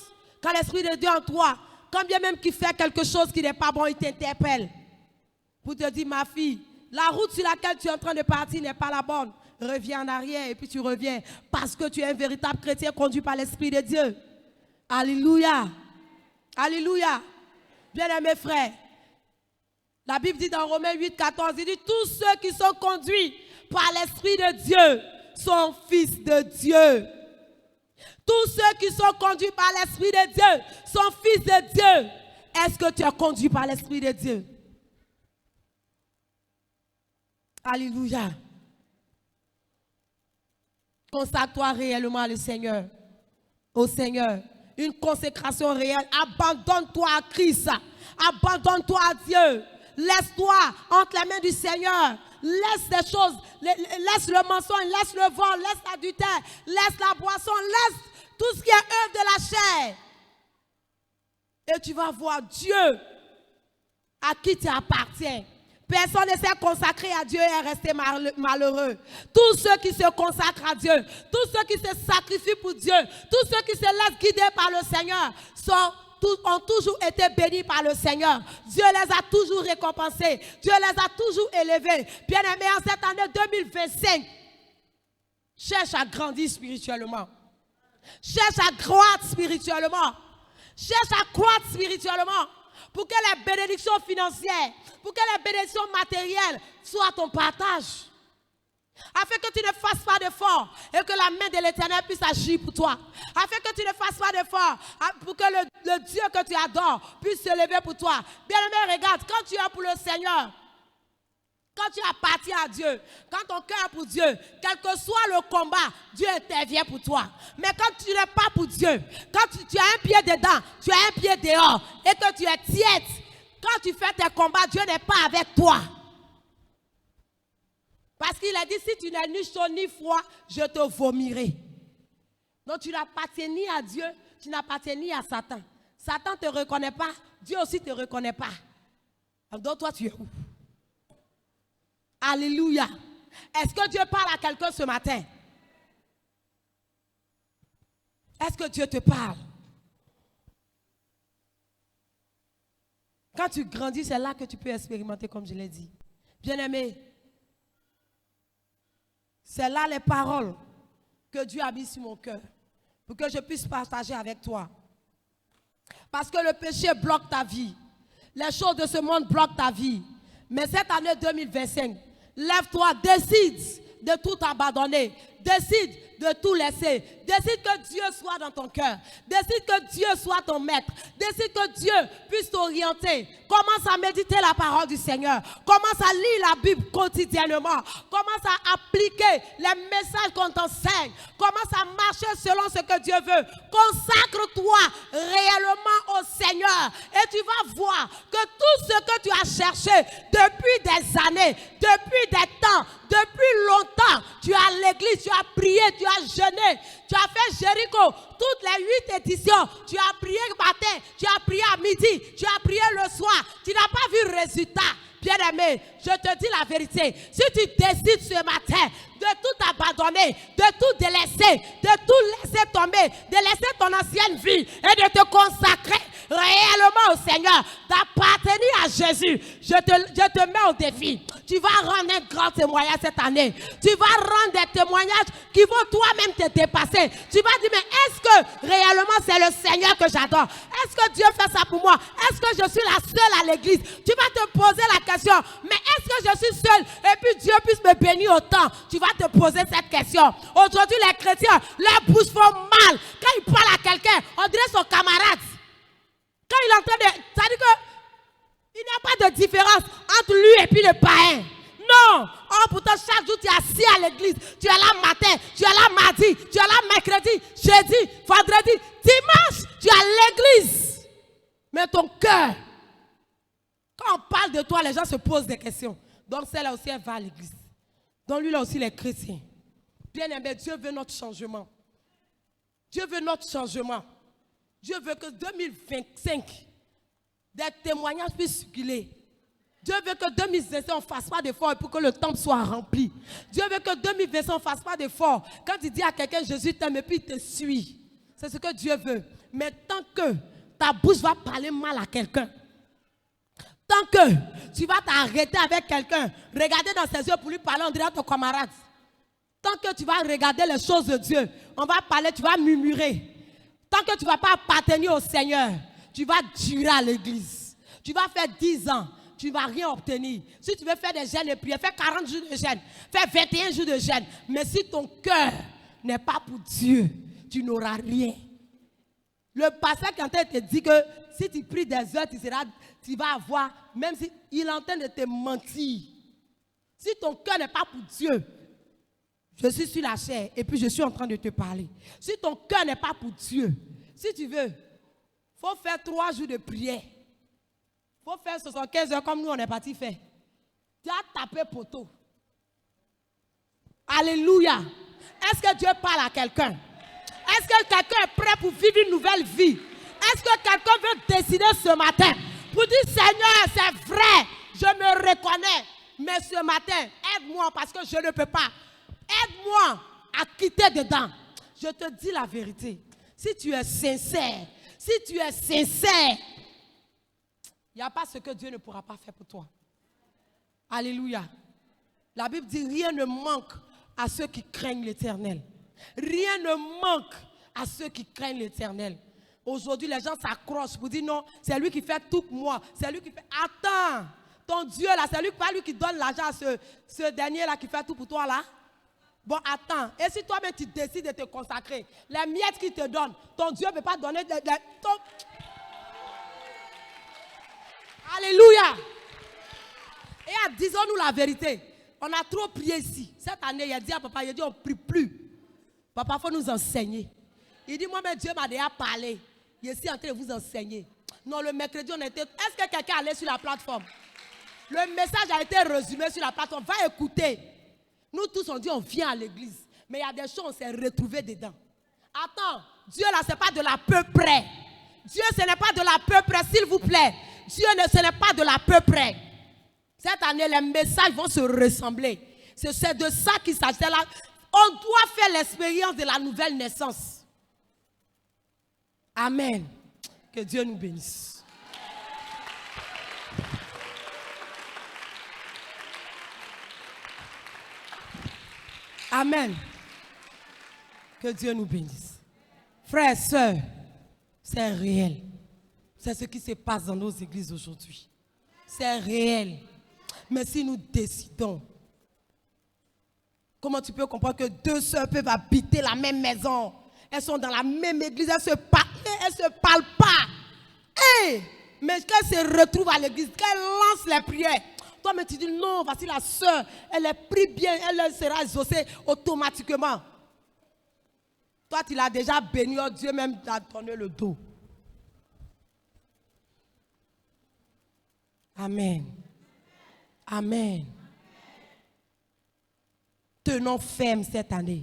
Quand l'Esprit de Dieu en toi, quand bien même qu'il fait quelque chose qui n'est pas bon, il t'interpelle. Pour te dire, ma fille, la route sur laquelle tu es en train de partir n'est pas la bonne. Reviens en arrière et puis tu reviens. Parce que tu es un véritable chrétien conduit par l'Esprit de Dieu. Alléluia. Alléluia. Bien-aimés frères, la Bible dit dans Romains 8, 14, il dit, tous ceux qui sont conduits par l'Esprit de Dieu sont fils de Dieu. Tous ceux qui sont conduits par l'Esprit de Dieu sont fils de Dieu. Est-ce que tu es conduit par l'Esprit de Dieu? Alléluia. Consacre-toi réellement au Seigneur. Au Seigneur. Une consécration réelle. Abandonne-toi à Christ. Abandonne-toi à Dieu. Laisse-toi entre les mains du Seigneur. Laisse des choses. Laisse le mensonge, laisse le vol, laisse l'adultère, laisse la boisson, laisse tout ce qui est œuvre de la chair. Et tu vas voir Dieu à qui tu appartiens. Personne ne s'est consacré à Dieu et est resté malheureux. Tous ceux qui se consacrent à Dieu, tous ceux qui se sacrifient pour Dieu, tous ceux qui se laissent guider par le Seigneur ont toujours été bénis par le Seigneur. Dieu les a toujours récompensés. Dieu les a toujours élevés. Bien-aimés, en cette année 2025, cherche à grandir spirituellement. Cherche à croître spirituellement. Cherche à croître spirituellement pour que les bénédictions financières, pour que les bénédictions matérielles soient ton partage. Afin que tu ne fasses pas d'effort et que la main de l'Éternel puisse agir pour toi. Afin que tu ne fasses pas d'effort pour que le Dieu que tu adores puisse se lever pour toi. Bien-aimé, regarde, quand tu es pour le Seigneur, quand tu appartiens à Dieu, quand ton cœur est pour Dieu, quel que soit le combat, Dieu intervient pour toi. Mais quand tu n'es pas pour Dieu, quand tu as un pied dedans, tu as un pied dehors et que tu es tiède, quand tu fais tes combats, Dieu n'est pas avec toi. Parce qu'il a dit, si tu n'es ni chaud ni froid, je te vomirai. Donc tu n'appartiens ni à Dieu, tu n'appartiens ni à Satan. Satan ne te reconnaît pas, Dieu aussi ne te reconnaît pas. Donc toi tu es où? Alléluia. Est-ce que Dieu parle à quelqu'un ce matin? Est-ce que Dieu te parle? Quand tu grandis, c'est là que tu peux expérimenter, comme je l'ai dit. Bien-aimé, c'est là les paroles que Dieu a mises sur mon cœur pour que je puisse partager avec toi. Parce que le péché bloque ta vie. Les choses de ce monde bloquent ta vie. Mais cette année 2025, lève-toi, décide de tout abandonner. Décide de tout laisser. Décide que Dieu soit dans ton cœur. Décide que Dieu soit ton maître. Décide que Dieu puisse t'orienter. Commence à méditer la parole du Seigneur. Commence à lire la Bible quotidiennement. Commence à appliquer les messages qu'on t'enseigne. Commence à marcher selon ce que Dieu veut. Consacre-toi réellement au Seigneur. Et tu vas voir que tout ce que tu as cherché depuis des années, depuis des temps, depuis longtemps, tu as à l'église, tu as prié, tu as jeûné, tu as fait Jéricho, toutes les 8 éditions, tu as prié le matin, tu as prié à midi, tu as prié le soir, tu n'as pas vu le résultat. Bien-aimé, je te dis la vérité, si tu décides ce matin de tout abandonner, de tout délaisser, de tout laisser tomber, de laisser ton ancienne vie et de te consacrer réellement au Seigneur, d'appartenir à Jésus, je te mets au défi. Tu vas rendre un grand témoignage cette année. Tu vas rendre des témoignages qui vont toi-même te dépasser. Tu vas dire, mais est-ce que réellement c'est le Seigneur que j'adore? Est-ce que Dieu fait ça pour moi? Est-ce que je suis la seule à l'église? Tu vas te poser la question, mais est-ce que je suis seule et puis Dieu puisse me bénir autant? Tu vas te poser cette question. Aujourd'hui, les chrétiens, leurs bouches font mal. Quand ils parlent à quelqu'un, on dirait son camarade. Quand il est en train de... Ça dit qu'il n'y a pas de différence entre lui et puis le païen. Non. Oh, pourtant, chaque jour, tu es assis à l'église. Tu es là matin, tu es là mardi, tu es là mercredi, jeudi, vendredi, dimanche. Tu es à l'église. Mais ton cœur, quand on parle de toi, les gens se posent des questions. Donc, celle-là aussi, elle va à l'église. Donc, lui, là aussi, les chrétiens. Bien aimé, Dieu veut notre changement. Dieu veut notre changement. Dieu veut que 2025, des témoignages puissent circuler. Dieu veut que 2025, on ne fasse pas d'efforts pour que le temple soit rempli. Dieu veut que 2025, on ne fasse pas d'efforts. Quand tu dis à quelqu'un, Jésus t'aime et puis il te suit. C'est ce que Dieu veut. Mais tant que ta bouche va parler mal à quelqu'un, tant que tu vas t'arrêter avec quelqu'un, regarder dans ses yeux pour lui parler, on dirait à ton camarade. Tant que tu vas regarder les choses de Dieu, on va parler, tu vas murmurer. Tant que tu ne vas pas appartenir au Seigneur, tu vas durer à l'église. Tu vas faire 10 ans, tu ne vas rien obtenir. Si tu veux faire des jeûnes et prières, fais 40 jours de jeûne, fais 21 jours de jeûne. Mais si ton cœur n'est pas pour Dieu, tu n'auras rien. Le pasteur Quentin te dit que si tu pries des heures, tu vas avoir, même si il est en train de te mentir. Si ton cœur n'est pas pour Dieu, je suis sur la chair et puis je suis en train de te parler. Si ton cœur n'est pas pour Dieu, si tu veux, il faut faire 3 jours de prière. Il faut faire 75 heures comme nous on est parti faire. Tu as tapé poteau. Alléluia. Est-ce que Dieu parle à quelqu'un? Est-ce que quelqu'un est prêt pour vivre une nouvelle vie? Est-ce que quelqu'un veut décider ce matin pour dire, Seigneur, c'est vrai, je me reconnais, mais ce matin, aide-moi parce que je ne peux pas. Aide-moi à quitter dedans. Je te dis la vérité. Si tu es sincère, il n'y a pas ce que Dieu ne pourra pas faire pour toi. Alléluia. La Bible dit, rien ne manque à ceux qui craignent l'Éternel. Rien ne manque à ceux qui craignent l'Éternel. Aujourd'hui, les gens s'accrochent pour dire non, c'est lui qui fait tout pour moi. C'est lui qui fait... Attends, ton Dieu là, c'est lui, pas lui qui donne l'argent à ce dernier là qui fait tout pour toi là. Bon, attends. Et si toi-même tu décides de te consacrer, les miettes qu'il te donne, ton Dieu ne peut pas donner Alléluia. Et disons-nous la vérité. On a trop prié ici. Cette année, il a dit à papa, il a dit on ne prie plus. Papa, il faut nous enseigner. Il dit, moi-même, Dieu m'a déjà parlé. Je suis en train de vous enseigner. Non, le mercredi, on était... Est-ce que quelqu'un est allé sur la plateforme? Le message a été résumé sur la plateforme. Va écouter. Nous tous, on dit, on vient à l'église. Mais il y a des choses, on s'est retrouvés dedans. Attends, Dieu là, ce n'est pas de la peu près. Dieu, ce n'est pas de la peu près, s'il vous plaît. Dieu, ce n'est pas de la peu près. Cette année, les messages vont se ressembler. C'est de ça qu'il s'agit. On doit faire l'expérience de la nouvelle naissance. Amen. Que Dieu nous bénisse. Amen. Que Dieu nous bénisse. Frères et sœurs, c'est réel. C'est ce qui se passe dans nos églises aujourd'hui. C'est réel. Mais si nous décidons, comment tu peux comprendre que deux sœurs peuvent habiter la même maison? Elles sont dans la même église, elles se parlent pas. Hey, mais quand elles se retrouvent à l'église, quand elles lancent les prières, toi mais tu dis non, voici la sœur, elle prie bien, elle sera exaucée automatiquement. Toi tu l'as déjà béni, oh, Dieu même t'a donné le dos. Amen. Amen. Tenons ferme cette année.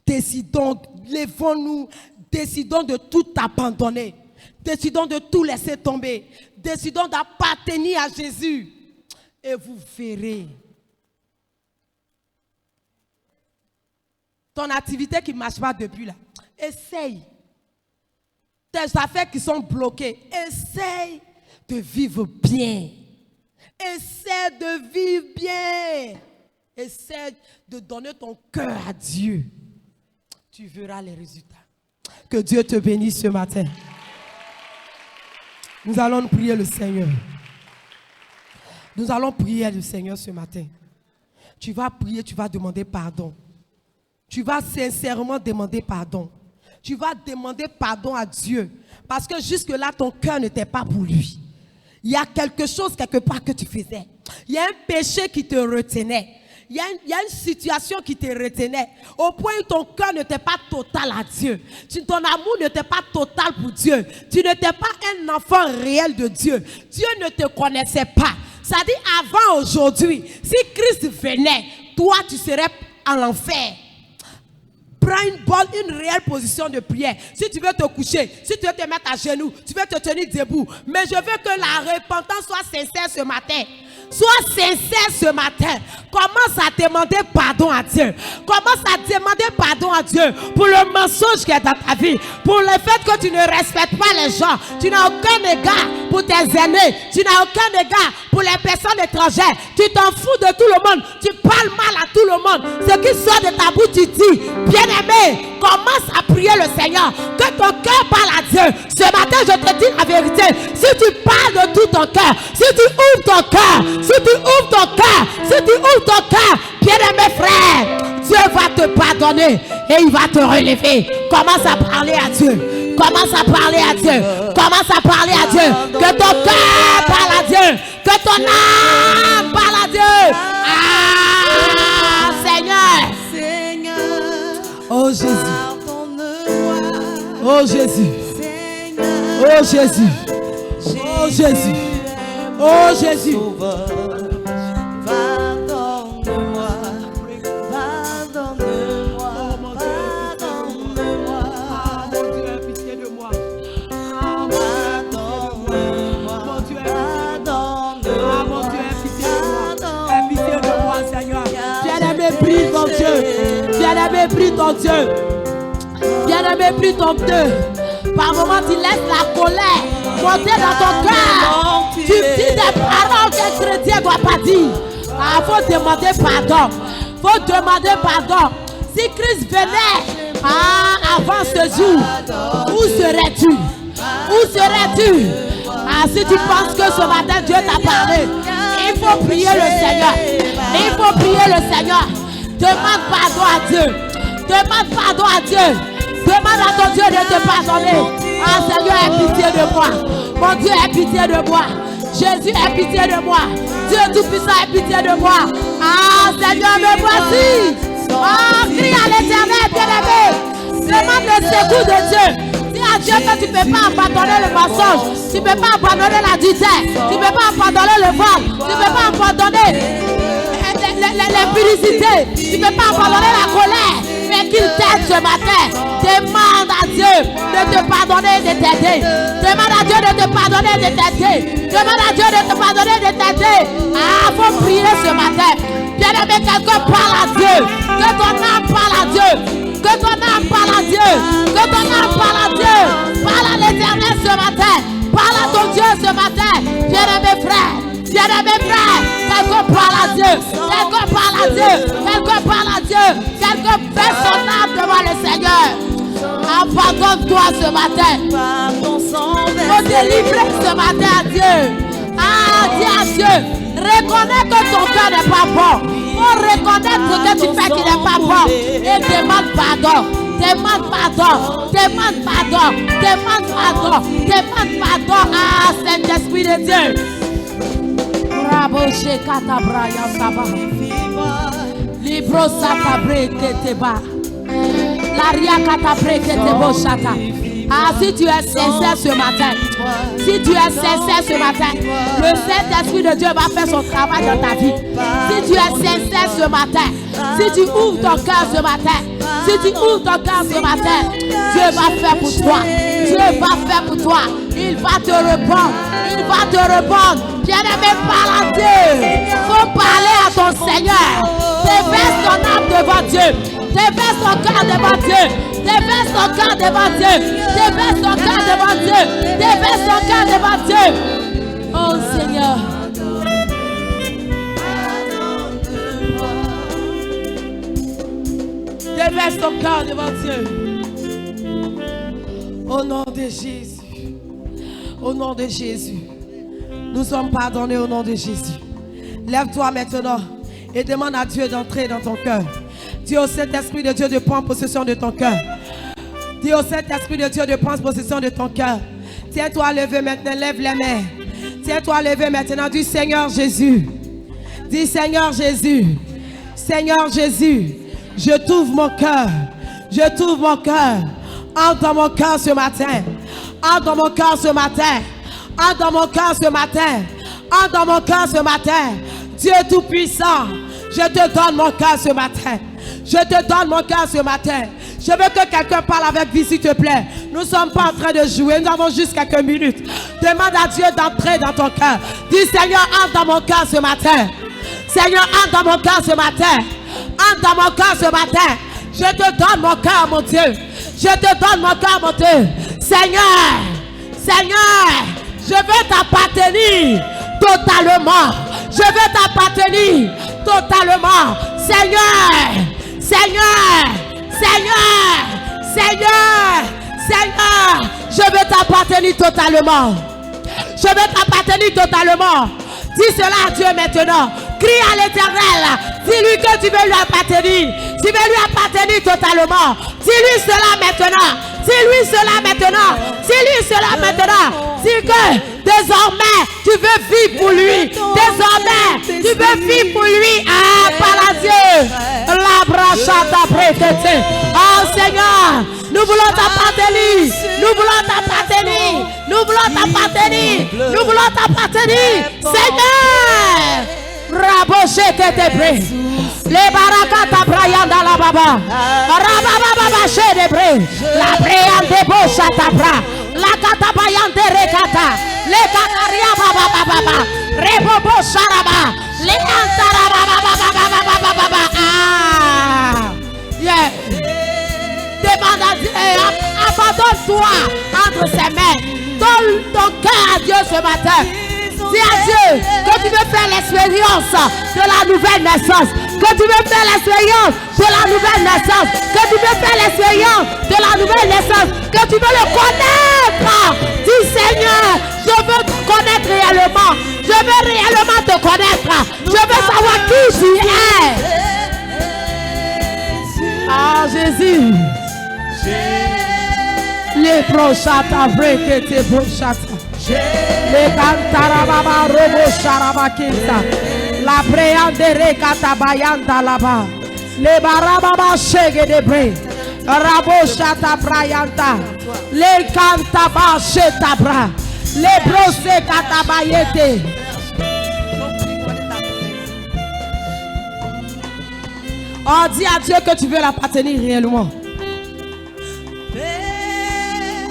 Décidons, lèvons-nous, décidons de tout abandonner. Décidons de tout laisser tomber. Décidons d'appartenir à Jésus. Et vous verrez. Ton activité qui ne marche pas depuis là. Essaye. Tes affaires qui sont bloquées. Essaye de vivre bien. Essaie de vivre bien. Essaie de donner ton cœur à Dieu. Tu verras les résultats. Que Dieu te bénisse ce matin. Nous allons prier le Seigneur. Nous allons prier le Seigneur ce matin. Tu vas prier, tu vas demander pardon. Tu vas sincèrement demander pardon. Tu vas demander pardon à Dieu. Parce que jusque-là, ton cœur n'était pas pour lui. Il y a quelque chose quelque part que tu faisais. Il y a un péché qui te retenait. Il y a une situation qui te retenait. Au point où ton cœur n'était pas total à Dieu. Ton amour n'était pas total pour Dieu. Tu n'étais pas un enfant réel de Dieu. Dieu ne te connaissait pas. Ça dit avant aujourd'hui, si Christ venait, toi tu serais en enfer. Prends une réelle position de prière. Si tu veux te coucher, si tu veux te mettre à genoux, tu veux te tenir debout. Mais je veux que la repentance soit sincère ce matin. Sois sincère ce matin. Commence à demander pardon à Dieu. Commence à demander pardon à Dieu pour le mensonge qui est dans ta vie. Pour le fait que tu ne respectes pas les gens. Tu n'as aucun égard pour tes aînés. Tu n'as aucun égard pour les personnes étrangères. Tu t'en fous de tout le monde. Tu parles mal à tout le monde. Ce qui sort de ta bouche, tu dis, bien-aimé, commence à prier le Seigneur. Que ton cœur parle à Dieu. Ce matin, je te dis la vérité. Si tu parles de tout ton cœur, si tu ouvres ton cœur, si tu ouvres ton cœur, si tu ouvres ton cœur, bien-aimé frère, Dieu va te pardonner et il va te relever. Commence à parler à Dieu. Commence à parler à Dieu. Commence à parler à Dieu. Que ton cœur parle à Dieu. Que ton âme parle à Dieu. Ah, Seigneur. Oh Jésus. Oh Jésus. Oh Jésus. Oh Jésus. Oh Jésus. Pardonne-moi. Pardonne-moi. Pardonne-moi. Ah, mon Dieu, aie pitié de moi. Pardonne-moi. Mon Dieu, pardonne-moi. Mon Dieu, aie pitié de moi. Aie pitié de moi, Seigneur. Bien-aimé, prie ton Dieu. Bien-aimé, prie ton Dieu. Bien-aimé, prie ton Dieu. Par moments, tu laisses la colère monter dans ton cœur. Tu dis des paroles qu'un chrétien ne doit pas dire. Ah, faut demander pardon. Faut demander pardon. Si Christ venait avant ce jour, où serais-tu? Où serais-tu? Ah, si tu penses que ce matin Dieu t'a parlé, il faut prier le Seigneur. Il faut prier le Seigneur. Demande pardon à Dieu. Demande pardon à Dieu. Demande à ton Dieu de te pardonner. Ah Seigneur, aie pitié de moi. Mon Dieu, aie pitié de moi. Jésus, aie pitié de moi. Dieu Tout-Puissant, aie pitié de moi. Ah Seigneur, me voici. Ah, crie à l'Éternel, bien-aimé. Demande le secours de Dieu. Dis à Dieu que tu ne peux pas abandonner le mensonge. Tu ne peux pas abandonner l'adultère. Tu ne peux pas abandonner le vol. Tu ne peux pas abandonner l'impudicité. Tu ne peux pas abandonner la colère. Mais qu'il t'aide ce matin. Demande à Dieu de te pardonner et de t'aider. Demande à Dieu de te pardonner et de t'aider. Demande à Dieu de te pardonner et de t'aider. Ah, il faut prier ce matin. Bien-aimé, quelqu'un parle à Dieu. Que ton âme parle à Dieu. Que ton âme parle à Dieu. Que ton âme parle à Dieu. Parle à l'Éternel ce matin. Parle à ton Dieu ce matin. Bien-aimé frère. Bien-aimé frère. Quelqu'un parle à Dieu. Quelqu'un parle à Dieu. Quelqu'un parle à Dieu. Quelqu'un fait son âme devant le Seigneur. Abandonne-toi ce matin. Faut délivrer ce matin à Dieu. Ah, dis à Dieu. Reconnais que ton cœur n'est pas bon. Faut reconnaître ce que tu fais qui n'est pas bon. Et demande pardon. Demande pardon. Demande pardon. Demande pardon. Demande pardon. Ah, Saint-Esprit de Dieu. Bravo, Shekatabra Yasaba. Libro Satabre Keteba. Laria Katabre Ketebo Shata. Ah, si tu es sincère ce matin, si tu es sincère ce matin, le Saint-Esprit de Dieu va faire son travail dans ta vie. Si tu es sincère ce matin, si tu ouvres ton cœur ce matin, si tu ouvres ton cœur ce matin, Dieu va faire pour toi. Dieu va faire pour toi. Il va te répondre. Il va te répondre. Bien-aimé, parle à Dieu. Il faut parler à ton Seigneur. Déverse ton âme devant Dieu. Déverse ton cœur devant Dieu. Déverse ton cœur devant Dieu. Déverse ton cœur devant Dieu. Déverse ton cœur devant Dieu. Oh Seigneur. Déverse ton cœur devant Dieu. Au nom de Jésus. Au nom de Jésus. Nous sommes pardonnés au nom de Jésus. Lève-toi maintenant et demande à Dieu d'entrer dans ton cœur. Dis au Saint-Esprit de Dieu de prendre possession de ton cœur. Dis au Saint-Esprit de Dieu de prendre possession de ton cœur. Tiens-toi levé maintenant, lève les mains. Tiens-toi levé maintenant, dis Seigneur Jésus. Dis Seigneur Jésus. Seigneur Jésus, je t'ouvre mon cœur. Je t'ouvre mon cœur. Entre dans mon cœur ce matin. Entre dans mon cœur ce matin. Entre dans mon cœur ce matin. Entre dans mon cœur ce matin. Dieu Tout-Puissant, je te donne mon cœur ce matin. Je te donne mon cœur ce matin. Je veux que quelqu'un parle avec vie, s'il te plaît. Nous ne sommes pas en train de jouer. Nous avons juste quelques minutes. Demande à Dieu d'entrer dans ton cœur. Dis Seigneur, entre dans mon cœur ce matin. Seigneur, entre dans mon cœur ce matin. Entre dans mon cœur ce matin. Je te donne mon cœur, mon Dieu. Je te donne mon cœur, mon Dieu. Seigneur, Seigneur, je veux t'appartenir totalement. Je veux t'appartenir totalement. Seigneur, Seigneur, Seigneur, Seigneur, Seigneur, je veux t'appartenir totalement. Je veux t'appartenir totalement. Dis cela à Dieu maintenant. Crie à l'Éternel. Dis-lui que tu veux lui appartenir. Tu veux lui appartenir totalement. Dis-lui cela maintenant. Dis-lui cela maintenant. Dis-lui cela maintenant. Dis que désormais tu veux vivre pour lui. Désormais tu veux vivre pour lui. Ah, par la Dieu. La brachata prétete. Oh Seigneur, nous voulons t'appartenir. Nous voulons t'appartenir. Nous voulons t'appartenir. Nous voulons t'appartenir. Seigneur. Raboché tetebre. Les barakata brayanda la baba. Rababa chedebre. La brayande bocha tabra. La katabayande rekata. Le kataria baba baba. Rebobo sharaba. Le antara baba baba. Ah. Yeah. Demande à Dieu. Abandonne-toi entre ses mains. Donne ton cœur à Dieu ce matin. Dis à Dieu que tu veux faire l'expérience de la nouvelle naissance. Que tu veux faire l'expérience de la nouvelle naissance. Que tu veux faire l'expérience de la nouvelle naissance. Que tu veux le connaître. Dis Seigneur, je veux te connaître réellement. Je veux réellement te connaître. Je veux savoir qui tu es. brochata brekete brochata. Le cantarababa robo sharabakita. La breandere katabayanda là-bas. Le barababa shege de bre. Rabo shata brayanta. Le cantaba shetabra. Le brose katabayete. Oh, dis à Dieu que tu veux l'appartenir réellement.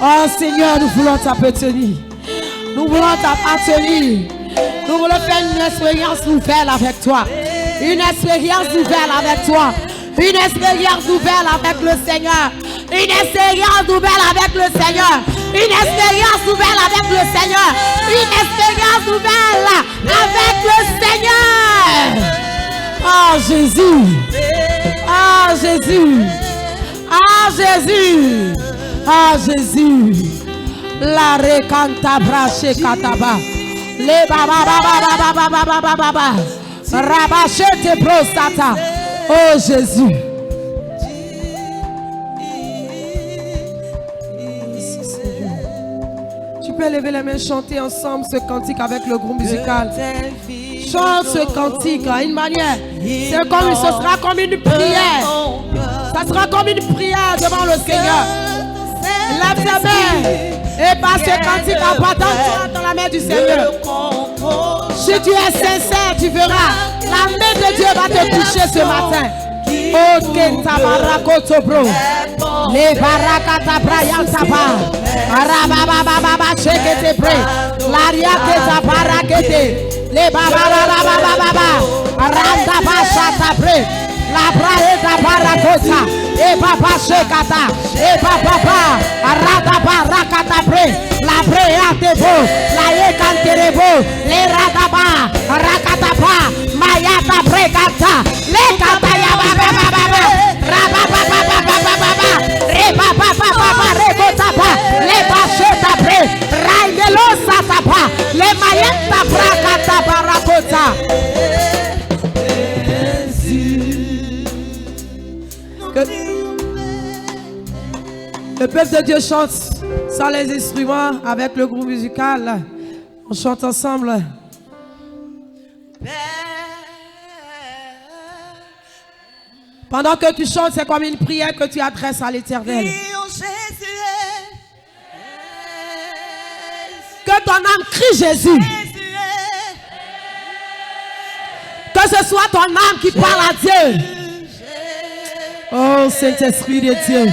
Oh Seigneur, nous voulons t'appartenir. Nous voulons t'appartenir. Nous voulons faire une expérience nouvelle avec toi. Une expérience nouvelle avec toi. Une expérience nouvelle avec le Seigneur. Une expérience nouvelle avec le Seigneur. Une expérience nouvelle avec le Seigneur. Une expérience nouvelle avec le Seigneur. Oh Jésus. Oh Jésus. Oh Jésus. Oh Jésus. La recanta brache kataba. Le baba baba baba baba baba baba. Rabachete prostata. Oh Jésus. Tu peux lever les mains, chanter ensemble ce cantique avec le groupe musical. Chante ce cantique à une manière. Ce sera comme une prière. Ça sera comme une prière devant le Seigneur. Lève ta main et passe ce cantique en battant dans la main du Seigneur. Si tu es sincère, tu verras. La main de Dieu va te toucher ce matin. Oh, Kentabarakosobro. Les barakata brayantaba. Arababababa shekete bre. Lariate tabarakete. Les babababababa. Arandaba shatabre. La braeta barakota. Et papa shekata. Et papa. Aradaba rakatabre. La breate bo. La yekanterebo. Les radaba. Rakataba. Mayata brekata. Les kataya baba baba. Rababababababa. Rebababababa. Rebotaba. Les bacheta bre. Raidelo sataba. Les mayeta brakata barakota. Le peuple de Dieu chante sans les instruments avec le groupe musical. On chante ensemble. Pendant que tu chantes, c'est comme une prière que tu adresses à l'Éternel. Que ton âme crie Jésus. Que ce soit ton âme qui parle à Dieu. Oh Saint-Esprit de Dieu.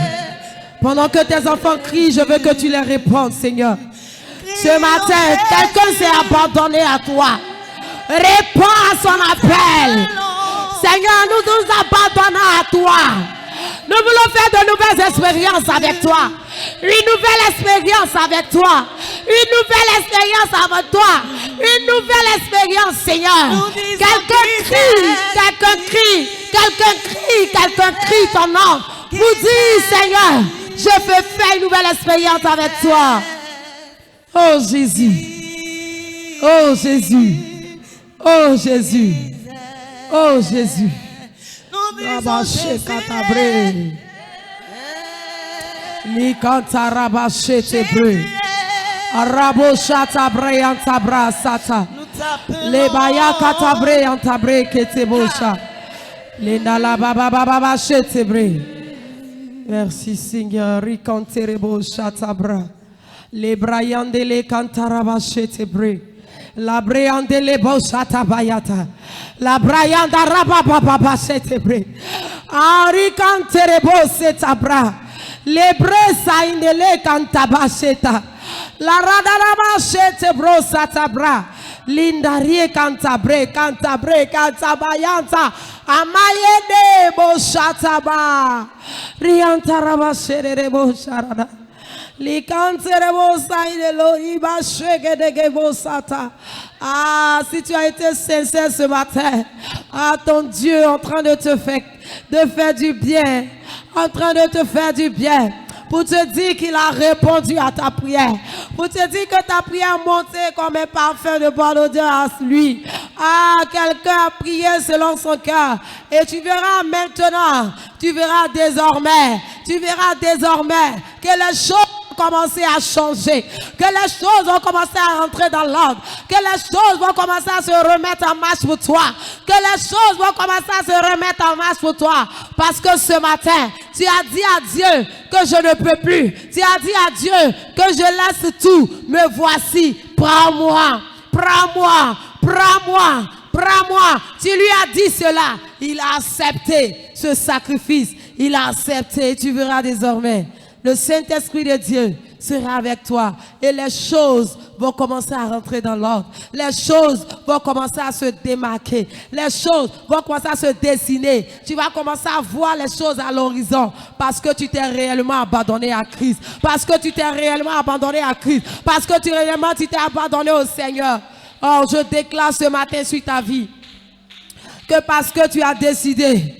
Pendant que tes enfants crient, je veux que tu les répondes, Seigneur. Ce matin, quelqu'un s'est abandonné à toi. Réponds à son appel. Seigneur, nous nous abandonnons à toi. Nous voulons faire de nouvelles expériences avec toi. Une nouvelle expérience avec toi. Une nouvelle expérience avec toi. Une nouvelle expérience, Seigneur. Quelqu'un crie, quelqu'un crie, quelqu'un crie, quelqu'un crie ton nom. Vous dites, Seigneur, je veux faire une nouvelle expérience avec toi. Oh Jésus. Oh Jésus. Oh Jésus. Oh Jésus. Rabaché katabre. Ni kanta rabaché tebre. Arabo shata bre antabra sata. Le baya katabre antabre ketebosha. Le nala baba baba shetebre. Merci Seigneur. Rikanterebo shatabra. Le brayande le kantaraba shetebre. La brayande boshata bayata. La brayanda rababa shetebre. Arikanterebo setabra. Le bresa indele kantabasheta. La radaraba shetebro satabra. Lindarie cantabre cantabayanta. Amayede boshataba. Riantaraba sherebo sharada. Li canterebo saidelo iba shege de gebosata. Ah, si tu as été sincère ce matin, ah, ton Dieu en train de te faire du bien, en train de te faire du bien. Pour te dire qu'il a répondu à ta prière. Pour te dire que ta prière montait comme un parfum de bonne odeur à lui. Ah, quelqu'un a prié selon son cœur. Et tu verras maintenant, tu verras désormais que les choses commencer à changer, que les choses vont commencer à rentrer dans l'ordre, que les choses vont commencer à se remettre en marche pour toi, que les choses vont commencer à se remettre en marche pour toi, parce que ce matin, tu as dit à Dieu que je ne peux plus, tu as dit à Dieu que je laisse tout, me voici, prends-moi, prends-moi, prends-moi, prends-moi. Tu lui as dit cela, il a accepté ce sacrifice, il a accepté. Tu verras désormais, le Saint-Esprit de Dieu sera avec toi et les choses vont commencer à rentrer dans l'ordre. Les choses vont commencer à se démarquer. Les choses vont commencer à se dessiner. Tu vas commencer à voir les choses à l'horizon parce que tu t'es réellement abandonné à Christ. Parce que tu t'es réellement abandonné à Christ. Parce que tu t'es abandonné au Seigneur. Oh, je déclare ce matin sur ta vie que parce que tu as décidé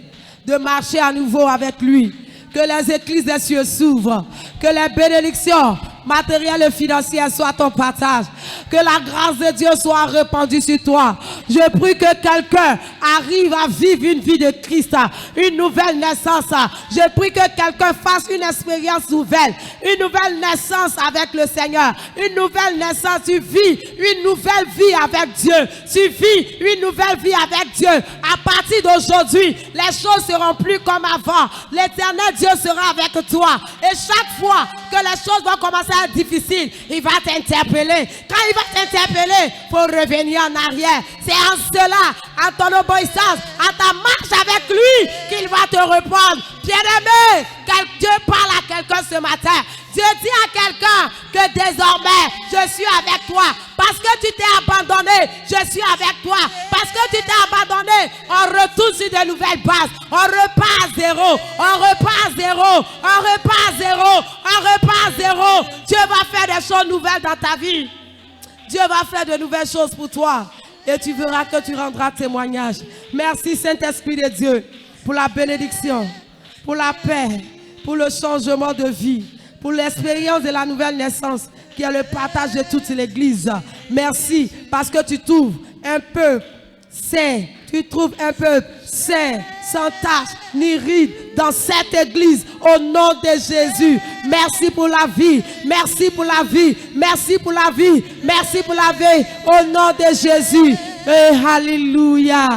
de marcher à nouveau avec lui, que les églises des cieux s'ouvrent, que les bénédictions matérielles et financières soient ton partage, que la grâce de Dieu soit répandue sur toi. Je prie que quelqu'un arrive à vivre une vie de Christ, une nouvelle naissance. Je prie que quelqu'un fasse une expérience nouvelle, une nouvelle naissance avec le Seigneur, une nouvelle naissance. Tu vis une nouvelle vie avec Dieu. Tu vis une nouvelle vie avec Dieu. À partir d'aujourd'hui, les choses seront plus comme avant. L'Éternel Dieu sera avec toi. Et chaque fois que les choses vont commencer à être difficiles, il va t'interpeller. Quand il va t'interpeller, il faut revenir en arrière. C'est en cela, à ton obéissance, à ta marche avec lui, qu'il va te reprendre. Bien-aimé, Dieu parle à quelqu'un ce matin. Dieu dit à quelqu'un que désormais, je suis avec toi. Parce que tu t'es abandonné, je suis avec toi. Parce que tu t'es abandonné, on retourne sur de nouvelles bases. On repart à zéro. On repart à zéro. On repart à zéro. On repart à zéro. Dieu va faire des choses nouvelles dans ta vie. Dieu va faire de nouvelles choses pour toi. Et tu verras que tu rendras témoignage. Merci Saint-Esprit de Dieu pour la bénédiction, pour la paix, pour le changement de vie, pour l'expérience de la nouvelle naissance qui est le partage de toute l'Église. Merci parce que tu trouves un peuple saint, tu trouves un peuple saint, sans tache ni ride dans cette Église au nom de Jésus. Merci pour la vie, merci pour la vie, merci pour la vie, merci pour la vie au nom de Jésus. Et alléluia,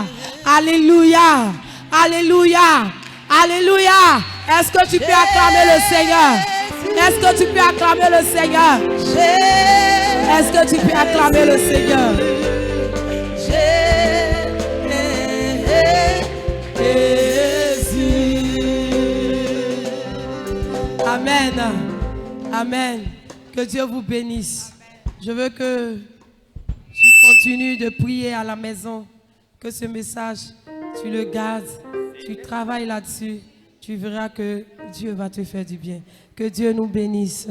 alléluia, alléluia, alléluia. Est-ce que tu peux acclamer le Seigneur? Est-ce que tu peux acclamer le Seigneur? Est-ce que tu peux acclamer le Seigneur? Amen. Amen. Que Dieu vous bénisse. Je veux que tu continues de prier à la maison. Que ce message, tu le gardes. Tu travailles là-dessus. Tu verras que Dieu va te faire du bien. Que Dieu nous bénisse.